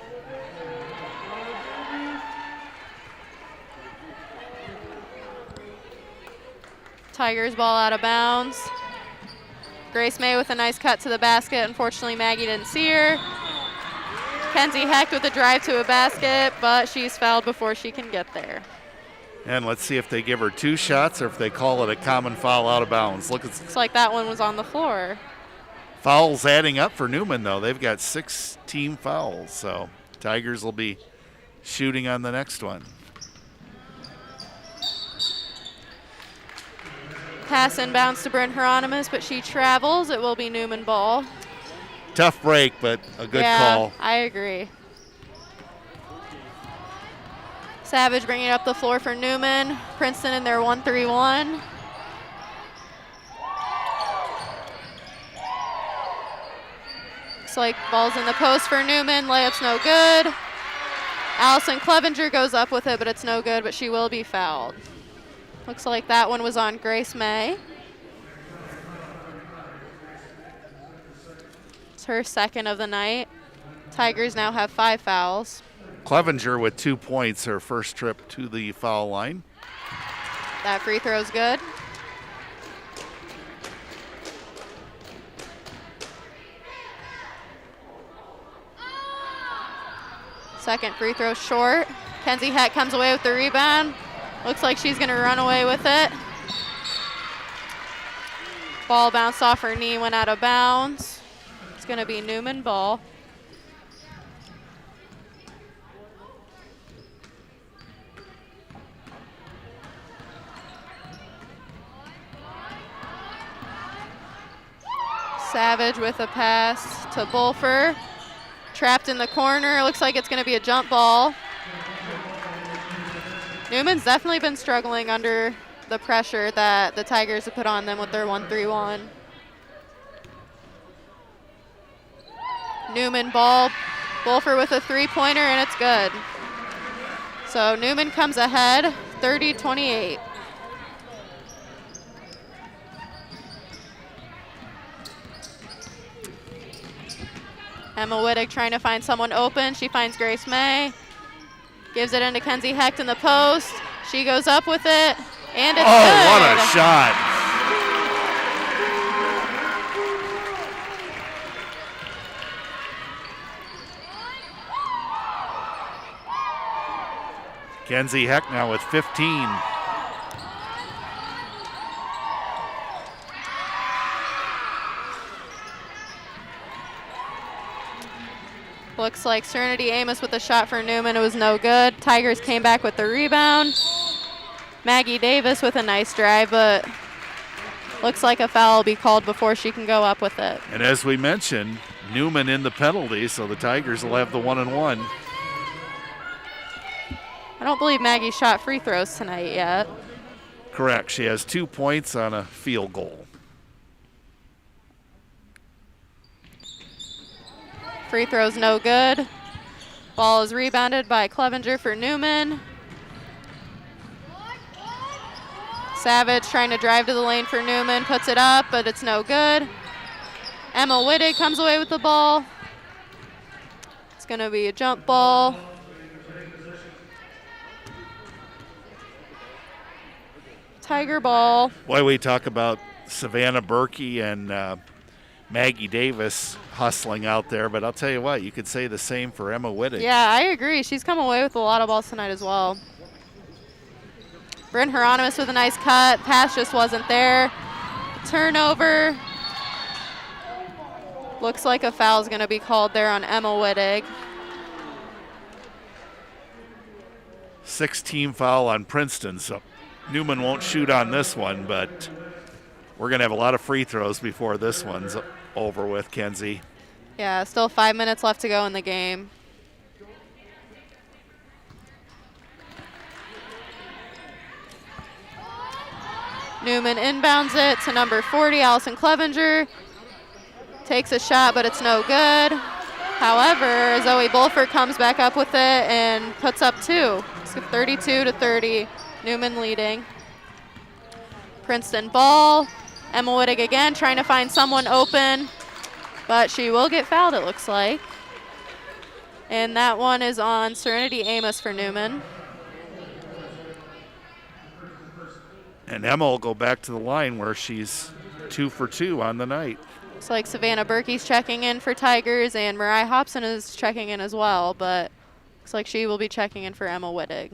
Tigers ball out of bounds. Grace May with a nice cut to the basket. Unfortunately, Maggie didn't see her. Mackenzie Hecht with a drive to a basket, but she's fouled before she can get there. And let's see if they give her 2 shots or if they call it a common foul out of bounds. Looks like that one was on the floor. Fouls adding up for Newman, though. They've got 6 team fouls, so Tigers will be shooting on the next one. Pass inbounds to Bryn Hieronymus, but she travels. It will be Newman ball. Tough break, but a good call. I agree. Savage bringing it up the floor for Newman. Princeton in their 1-3-1. Looks like ball's in the post for Newman. Layup's no good. Allison Clevenger goes up with it, but it's no good, but she will be fouled. Looks like that one was on Grace May. It's her second of the night. Tigers now have 5 fouls. Clevenger with 2 points, her first trip to the foul line. That free throw's good. Second free throw short. Kenzie Hecht comes away with the rebound. Looks like she's going to run away with it. Ball bounced off her knee, went out of bounds. It's going to be Newman ball. Savage with a pass to Bulfer. Trapped in the corner. Looks like it's going to be a jump ball. Newman's definitely been struggling under the pressure that the Tigers have put on them with their 1-3-1. Newman ball. Bulfer with a 3-pointer, and it's good. So Newman comes ahead, 30-28. Emma Wittig trying to find someone open. She finds Grace May. Gives it into Kenzie Hecht in the post. She goes up with it, and it's good. Oh, what a shot. Kenzie Hecht now with 15. Looks like Serenity Amos with a shot for Newman. It was no good. Tigers came back with the rebound. Maggie Davis with a nice drive, but looks like a foul will be called before she can go up with it. And as we mentioned, Newman in the penalty, so the Tigers will have the 1-and-1. I don't believe Maggie shot free throws tonight yet. Correct. She has 2 points on a field goal. Free throw's no good. Ball is rebounded by Clevenger for Newman. Savage trying to drive to the lane for Newman, puts it up, but it's no good. Emma Wittig comes away with the ball. It's going to be a jump ball. Tiger ball. Boy, we talk about Savannah Berkey and Maggie Davis hustling out there, but I'll tell you what, you could say the same for Emma Wittig. Yeah, I agree. She's come away with a lot of balls tonight as well. Bryn Hieronymus with a nice cut. Pass just wasn't there. Turnover. Looks like a foul's going to be called there on Emma Wittig. 6-team foul on Princeton, so Newman won't shoot on this one, but we're going to have a lot of free throws before this one's over with, Kenzie. Yeah, still 5 minutes left to go in the game. Newman inbounds it to number 40, Allison Clevenger. Takes a shot, but it's no good. However, Zoe Bulford comes back up with it and puts up two. It's 32-30, Newman leading. Princeton ball. Emma Wittig again trying to find someone open, but she will get fouled, it looks like. And that one is on Serenity Amos for Newman. And Emma will go back to the line where she's 2 for 2 on the night. Looks like Savannah Berkey's checking in for Tigers, and Mariah Hobson is checking in as well, but looks like she will be checking in for Emma Wittig.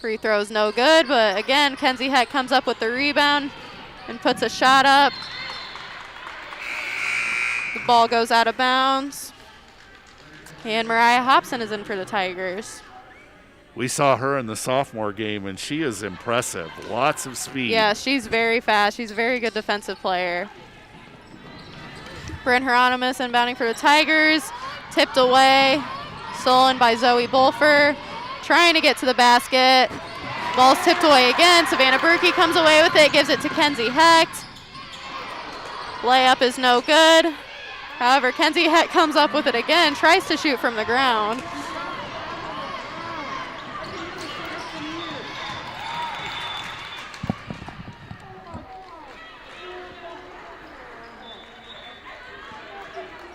Free throw's no good, but again, Kenzie Heck comes up with the rebound and puts a shot up. The ball goes out of bounds. And Mariah Hobson is in for the Tigers. We saw her in the sophomore game, and she is impressive. Lots of speed. Yeah, she's very fast. She's a very good defensive player. Bryn Hieronymus inbounding for the Tigers. Tipped away. Stolen by Zoe Bulfer. Trying to get to the basket. Ball's tipped away again. Savannah Berkey comes away with it. Gives it to Kenzie Hecht. Layup is no good. However, Kenzie Hecht comes up with it again. Tries to shoot from the ground.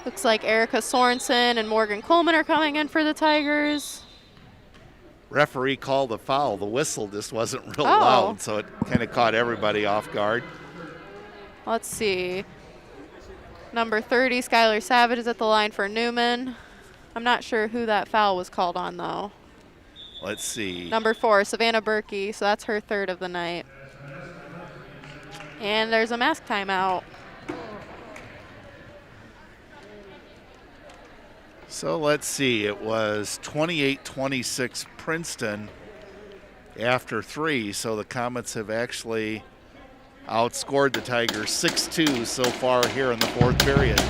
Looks like Erica Sorensen and Morgan Coleman are coming in for the Tigers. Referee called a foul. The whistle just wasn't real loud, so it kind of caught everybody off guard. Let's see. Number 30, Skylar Savage is at the line for Newman. I'm not sure who that foul was called on, though. Let's see. Number 4, Savannah Berkey, so that's her third of the night. And there's a mask timeout. So let's see. It was 28-26 Princeton after 3, so the Comets have actually outscored the Tigers 6-2 so far here in the fourth period.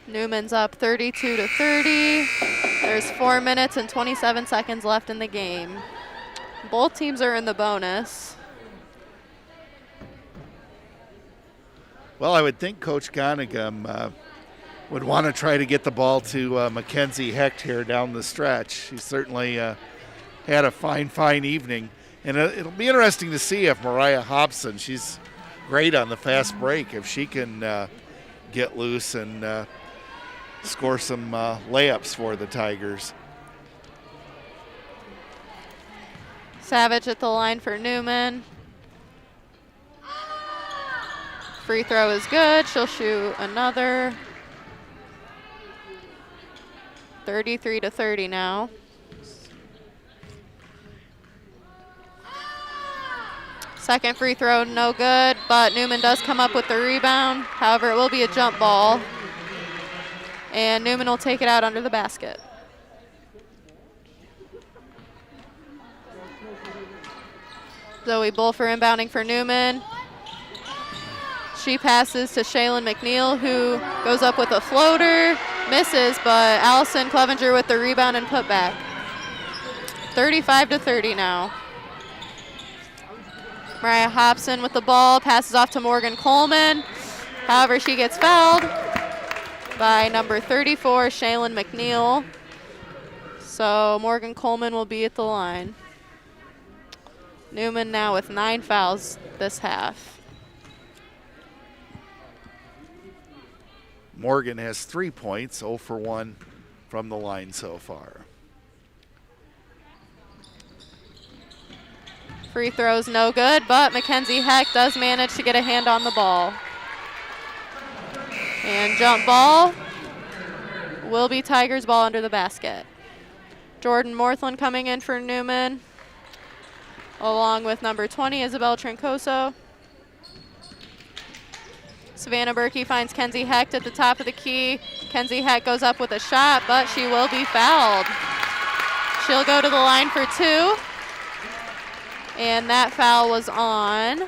Newman's up 32-30. There's 4 minutes and 27 seconds left in the game. Both teams are in the bonus. Well, I would think Coach Gonigam would want to try to get the ball to Mackenzie Hecht here down the stretch. She certainly had a fine evening. And it'll be interesting to see if Mariah Hobson, she's great on the fast break, if she can get loose and score some layups for the Tigers. Savage at the line for Newman. Free throw is good. She'll shoot another. 33-30 now. Second free throw, no good, but Newman does come up with the rebound. However, it will be a jump ball. And Newman will take it out under the basket. Zoe Bulfer inbounding for Newman. She passes to Shaylin McNeil, who goes up with a floater, misses, but Allison Clevenger with the rebound and putback. 35-30 now. Mariah Hobson with the ball, passes off to Morgan Coleman. However, she gets fouled by number 34, Shaylin McNeil. So Morgan Coleman will be at the line. Newman now with 9 fouls this half. Morgan has 3 points, 0 for 1 from the line so far. Free throws no good, but Mackenzie Heck does manage to get a hand on the ball. And jump ball will be Tigers ball under the basket. Jordan Morthland coming in for Newman, along with number 20, Isabel Trincoso. Savannah Berkey finds Kenzie Hecht at the top of the key. Kenzie Hecht goes up with a shot, but she will be fouled. She'll go to the line for 2. And that foul was on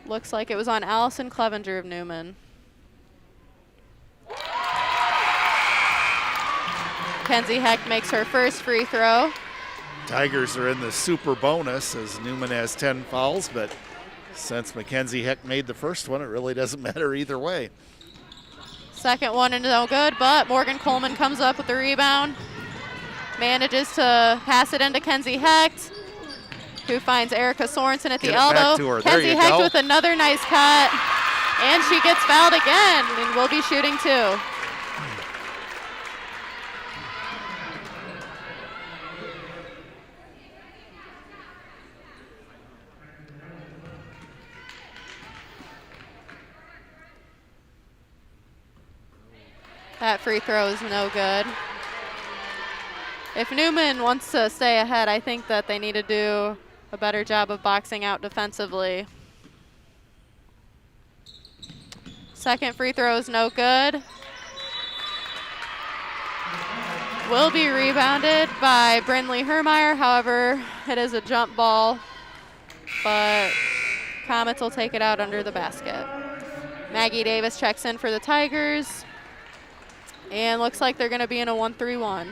looks like it was on Allison Clevenger of Newman. Kenzie Hecht makes her first free throw. Tigers are in the super bonus as Newman has 10 fouls, but since Mackenzie Heck made the first one, it really doesn't matter either way. Second one and no good, but Morgan Coleman comes up with the rebound. Manages to pass it into Kenzie Hecht, who finds Erica Sorensen at the elbow. Kenzie Hecht with another nice cut, and she gets fouled again and will be shooting 2. That free throw is no good. If Newman wants to stay ahead, I think that they need to do a better job of boxing out defensively. Second free throw is no good. Will be rebounded by Brynlee Hermeyer. However, it is a jump ball, but Comets will take it out under the basket. Maggie Davis checks in for the Tigers. And looks like they're going to be in a 1-3-1.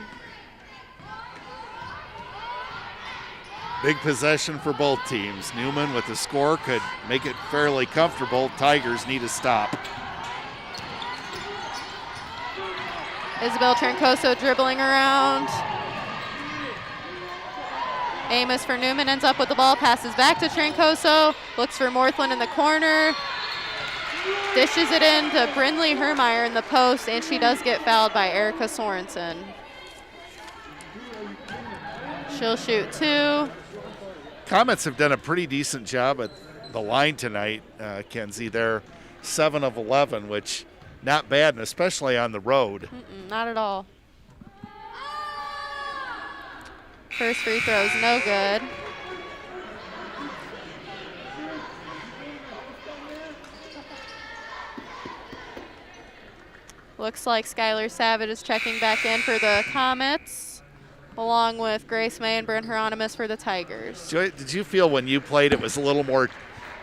Big possession for both teams. Newman with the score could make it fairly comfortable. Tigers need to stop. Isabel Trincoso dribbling around. Amos for Newman ends up with the ball, passes back to Trincoso, looks for Morthland in the corner. Dishes it in to Brynlee Hermeyer in the post, and she does get fouled by Erica Sorensen. She'll shoot 2. Comets have done a pretty decent job at the line tonight, Kenzie. They're 7 of 11, which not bad, and especially on the road. Not at all. First free throw is no good. Looks like Skylar Savage is checking back in for the Comets, along with Grace May and Bryn Hieronymus for the Tigers. Did you feel when you played it was a little more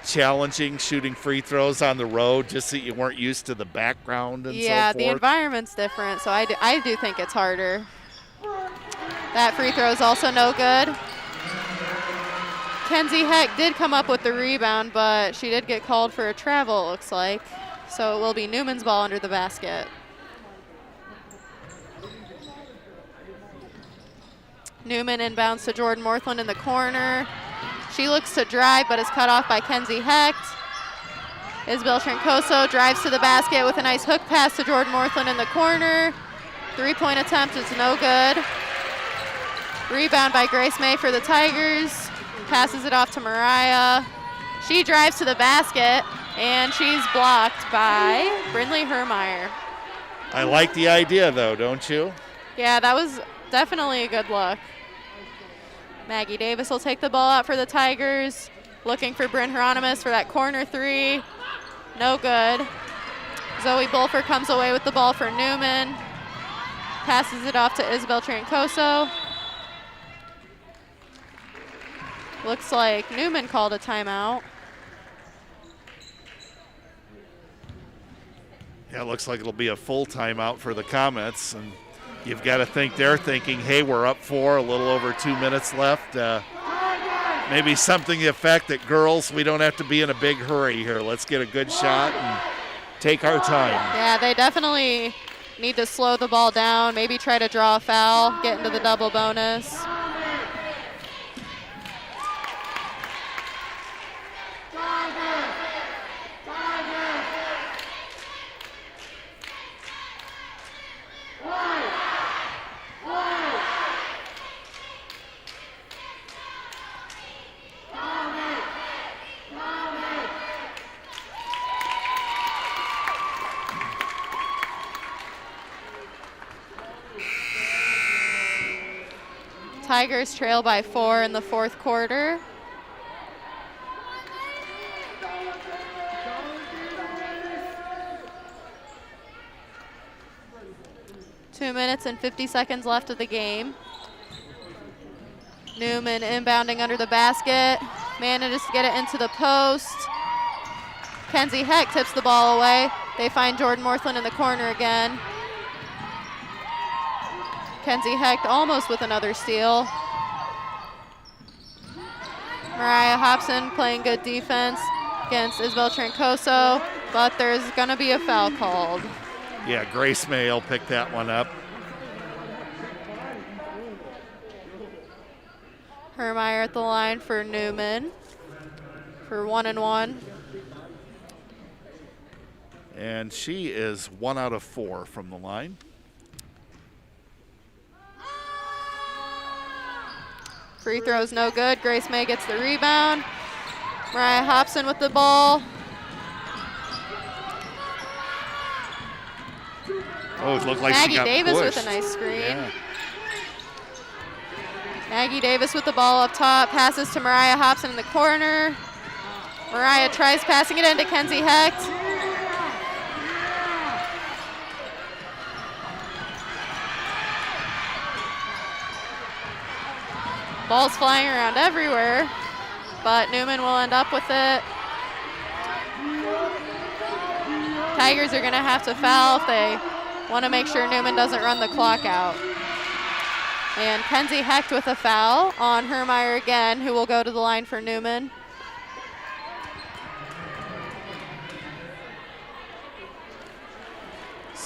challenging shooting free throws on the road, just that you weren't used to the background and so forth? Yeah, the environment's different, so I do think it's harder. That free throw is also no good. Kenzie Heck did come up with the rebound, but she did get called for a travel, it looks like. So it will be Newman's ball under the basket. Newman inbounds to Jordan Morthland in the corner. She looks to drive, but is cut off by Kenzie Hecht. Isabel Trincoso drives to the basket with a nice hook pass to Jordan Morthland in the corner. 3-point attempt is no good. Rebound by Grace May for the Tigers. Passes it off to Mariah. She drives to the basket, and she's blocked by Brynlee Hermeyer. I like the idea, though, don't you? Yeah, that was definitely a good look. Maggie Davis will take the ball out for the Tigers. Looking for Bryn Hieronymus for that corner 3. No good. Zoe Bulfer comes away with the ball for Newman. Passes it off to Isabel Trincoso. Looks like Newman called a timeout. Yeah, it looks like it'll be a full timeout for the Comets. And You've got to think they're thinking, hey, we're up 4, a little over 2 minutes left. Maybe something to the effect that, girls, we don't have to be in a big hurry here. Let's get a good shot and take our time. Yeah, they definitely need to slow the ball down, maybe try to draw a foul, get into the double bonus. Tigers trail by 4 in the fourth quarter. Two minutes and 50 seconds left of the game. Newman inbounding under the basket, manages to get it into the post. Kenzie Heck tips the ball away. They find Jordan Morthland in the corner again. Kenzie Hecht almost with another steal. Mariah Hobson playing good defense against Isabel Trancoso, but there's going to be a foul called. Yeah, Grace May will pick that one up. Hermeyer at the line for Newman for 1-and-1. And she is 1 out of 4 from the line. Free throw's no good. Grace May gets the rebound. Mariah Hobson with the ball. Oh, it looked like Maggie she got Davis pushed. with a nice screen. Yeah. Maggie Davis with the ball up top. Passes to Mariah Hobson in the corner. Mariah tries passing it into Kenzie Hecht. Ball's flying around everywhere, but Newman will end up with it. Tigers are going to have to foul if they want to make sure Newman doesn't run the clock out. And Kenzie Hecht with a foul on Hermeyer again, who will go to the line for Newman.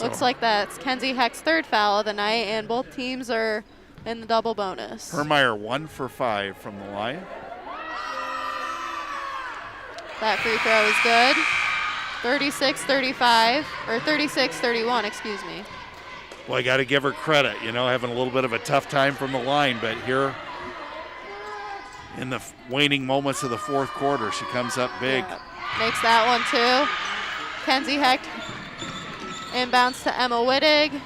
Looks like that's Kenzie Hecht's third foul of the night, and both teams are in the double bonus. Hermeyer 1 for 5 from the line. That free throw is good. 36-35, or 36-31, excuse me. Well, I got to give her credit, you know, having a little bit of a tough time from the line, but here in the waning moments of the fourth quarter, she comes up big. Yeah, makes that one too. Kenzie Hecht inbounds to Emma Wittig.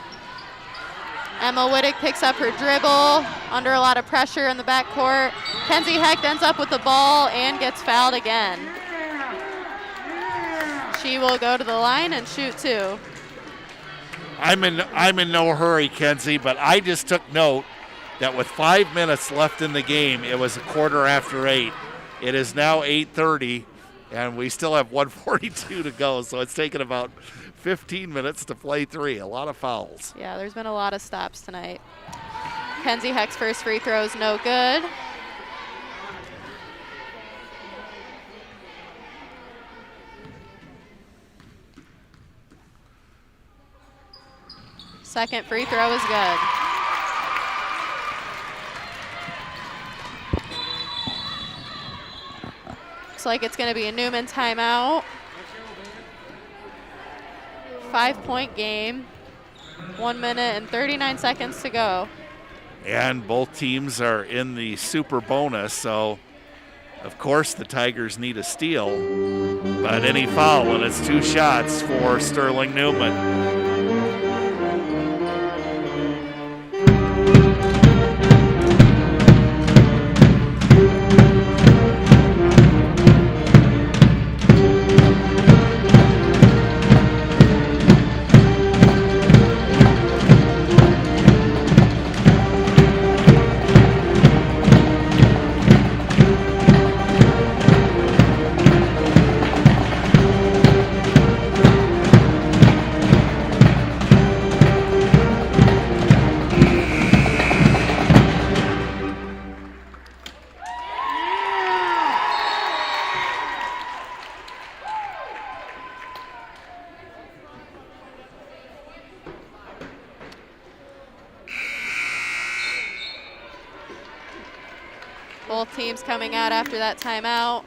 Emma Wittig picks up her dribble under a lot of pressure in the backcourt. Kenzie Hecht ends up with the ball and gets fouled again. She will go to the line and shoot 2. I'm in no hurry, Kenzie, but I just took note that with 5 minutes left in the game, it was 8:15. It is now 8:30, and we still have 1:42 to go, so it's taken about 15 minutes to play 3. A lot of fouls. Yeah, there's been a lot of stops tonight. Kenzie Hecht's first free throw is no good. Second free throw is good. Looks like it's going to be a Newman timeout. 5-point game. 1 minute and 39 seconds to go. And both teams are in the super bonus, so of course the Tigers need a steal, but any foul, and it's 2 shots for Sterling Newman. Both teams coming out after that timeout.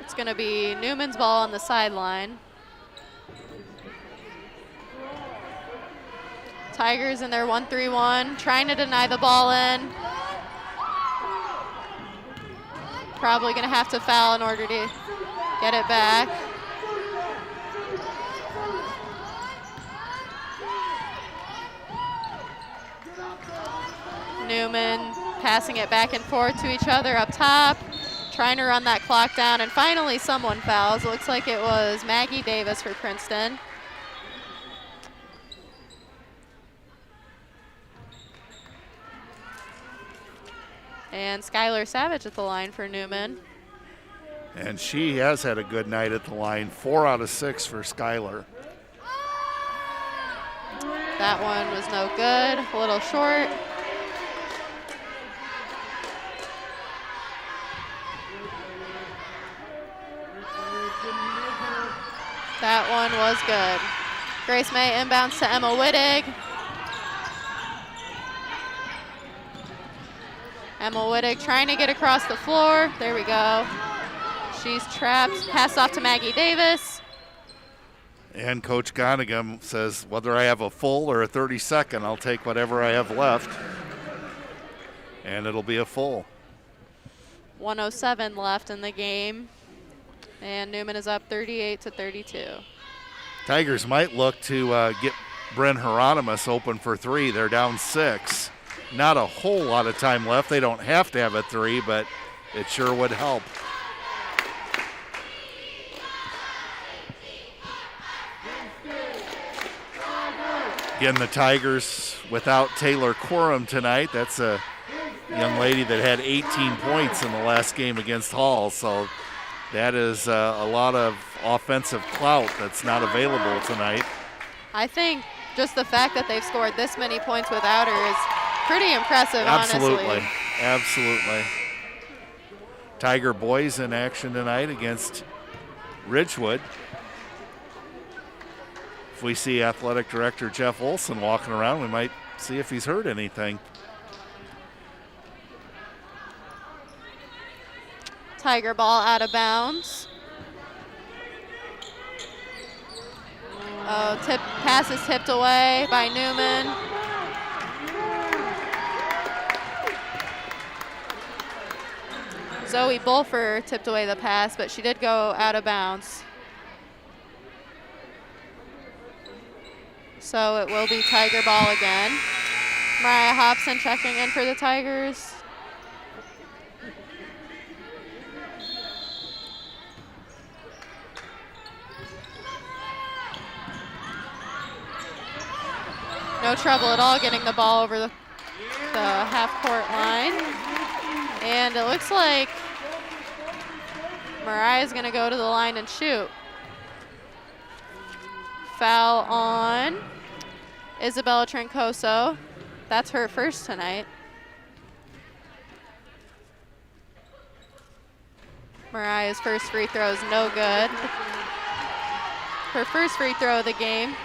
It's going to be Newman's ball on the sideline. Tigers in their 1-3-1, trying to deny the ball in. Probably going to have to foul in order to get it back. Newman passing it back and forth to each other up top, trying to run that clock down, and finally someone fouls. It looks like it was Maggie Davis for Princeton. And Skylar Savage at the line for Newman. And she has had a good night at the line. 4 out of 6 for Skylar. That one was no good, a little short. That one was good. Grace May inbounds to Emma Wittig. Emma Wittig trying to get across the floor. There we go. She's trapped. Pass off to Maggie Davis. And Coach Gonigam says, whether I have a full or a 32nd, I'll take whatever I have left. And it'll be a full. 1:07 left in the game. And Newman is up 38-32. Tigers might look to get Bryn Hieronymus open for 3. They're down 6. Not a whole lot of time left. They don't have to have a 3, but it sure would help. Again, the Tigers without Taylor Quorum tonight. That's a young lady that had 18 points in the last game against Hall. So that is a lot of offensive clout that's not available tonight. I think just the fact that they've scored this many points without her is pretty impressive, Absolutely. honestly. Absolutely. Tiger boys in action tonight against Ridgewood. If we see Athletic Director Jeff Olson walking around, we might see if he's heard anything. Tiger ball out of bounds. Oh, pass is tipped away by Newman. Zoe Bulfer tipped away the pass, but she did go out of bounds. So it will be Tiger ball again. Mariah Hobson checking in for the Tigers. No trouble at all getting the ball over the half-court line. And it looks like Mariah's going to go to the line and shoot. Foul on Isabella Trincoso. That's her first tonight. Mariah's first free throw is no good. Her first free throw of the game.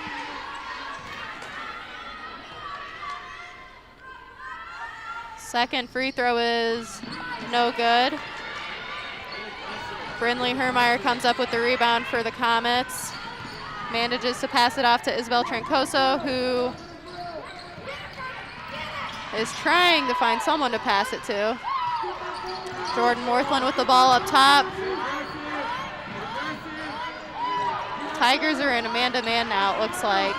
Second free throw is no good. Brindley Hermeyer comes up with the rebound for the Comets. Manages to pass it off to Isabel Trincoso, who is trying to find someone to pass it to. Jordan Worthland with the ball up top. Tigers are in a man-to-man now, it looks like.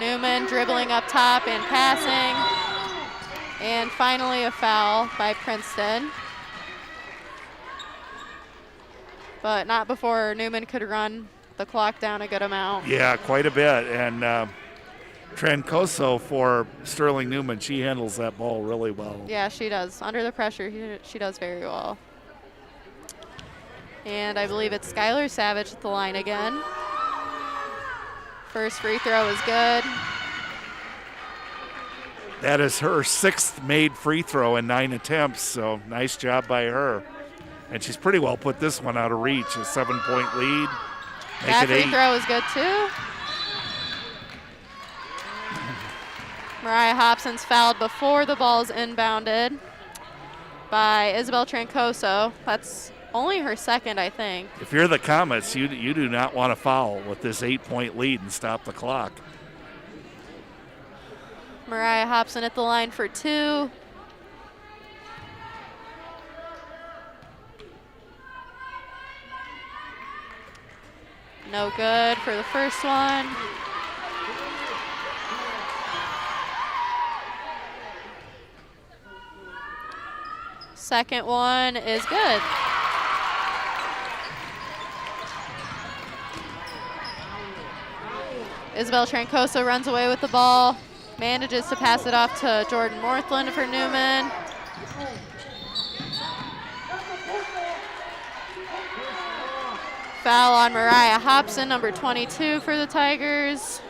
Newman dribbling up top and passing. And finally a foul by Princeton. But not before Newman could run the clock down a good amount. Yeah, quite a bit. And Trincoso for Sterling Newman, she handles that ball really well. Yeah, she does. Under the pressure, she does very well. And I believe it's Skylar Savage at the line again. First free throw is good. That is her 6th made free throw in 9 attempts, so nice job by her. And she's pretty well put this one out of reach. A 7-point lead. Make That it free 8. throw is good too. Mariah Hobson's fouled before the ball's inbounded by Isabel Trancoso. That's only her second, I think. If you're the Comets, you do not want to foul with this 8-point lead and stop the clock. Mariah Hobson at the line for 2. No good for the first one. Second one is good. Isabel Trancoso runs away with the ball, manages to pass it off to Jordan Morthland for Newman. Foul on Mariah Hobson, number 22 for the Tigers.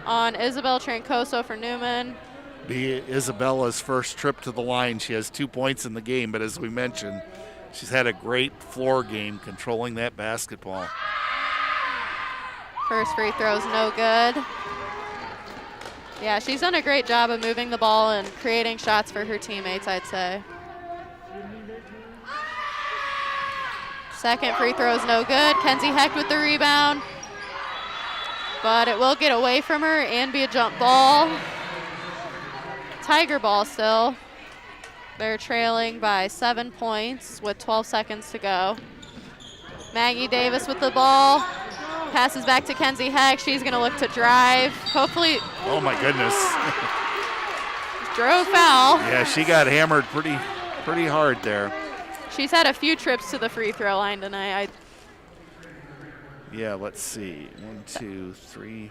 On Isabel Trancoso for Newman. Be Isabella's first trip to the line. She has 2 points in the game, but as we mentioned, she's had a great floor game controlling that basketball. First free throw's no good. Yeah, she's done a great job of moving the ball and creating shots for her teammates, I'd say. Second free throw is no good. Kenzie Hecht with the rebound. But it will get away from her and be a jump ball. Tiger ball still. They're trailing by 7 points with 12 seconds to go. Maggie Davis with the ball. Passes back to Kenzie Hecht. She's going to look to drive. Hopefully. Oh, my goodness. Drove foul. Yeah, she got hammered pretty hard there. She's had a few trips to the free throw line tonight. Yeah, let's see. 1, 2, 3,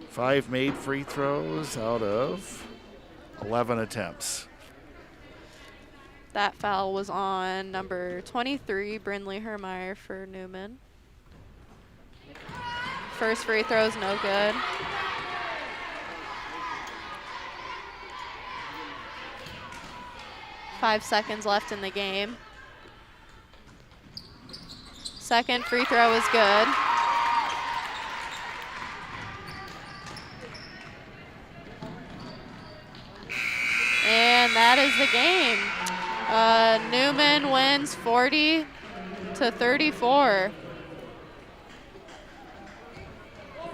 5 made free throws out of 11 attempts. That foul was on number 23, Brindley Hermeyer for Newman. First free throw's no good. Five seconds left in the game. Second free throw is good. And that is the game. Newman wins 40-34.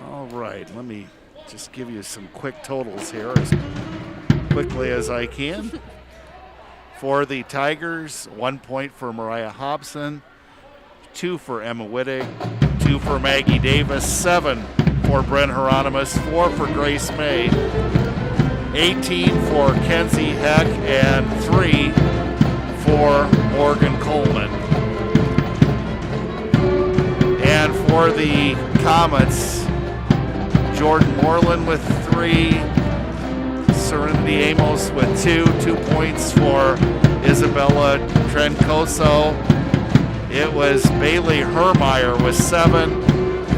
All right, let me just give you some quick totals here as quickly as I can. For the Tigers, 1 point for Mariah Hobson, 2 for Emma Wittig, 2 for Maggie Davis, 7 for Brent Hieronymus, 4 for Grace May, 18 for Kenzie Heck, and 3 for Morgan Coleman. And for the Comets, Jordan Moreland with 3, Serenity Amos with 2 points for Isabella Trancoso. It was Bailey Hermeyer with 7,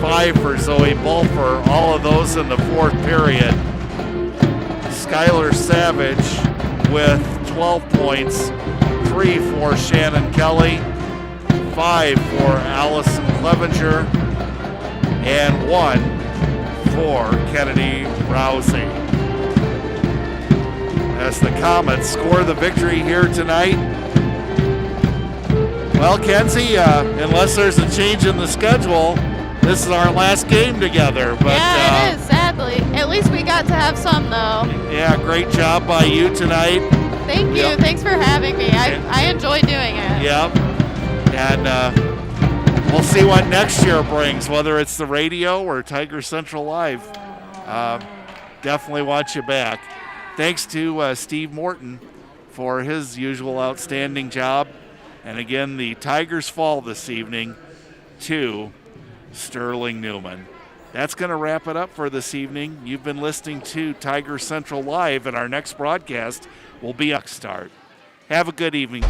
5 for Zoe Bulfer, all of those in the fourth period. Skylar Savage with 12 points, 3 for Shannon Kelly, 5 for Allison Clevenger, and 1 for Kennedy Rousey. As the Comets score the victory here tonight. Well, Kenzie, unless there's a change in the schedule, this is our last game together. But, yeah, it is, sadly. At least we got to have some, though. Yeah, great job by you tonight. Thank you. Yep. Thanks for having me. I enjoy doing it. Yep. And we'll see what next year brings, whether it's the radio or Tiger Central Live. Definitely want you back. Thanks to Steve Morton for his usual outstanding job. And again, the Tigers fall this evening to Sterling Newman. That's going to wrap it up for this evening. You've been listening to Tiger Central Live, and our next broadcast will be Start. Have a good evening.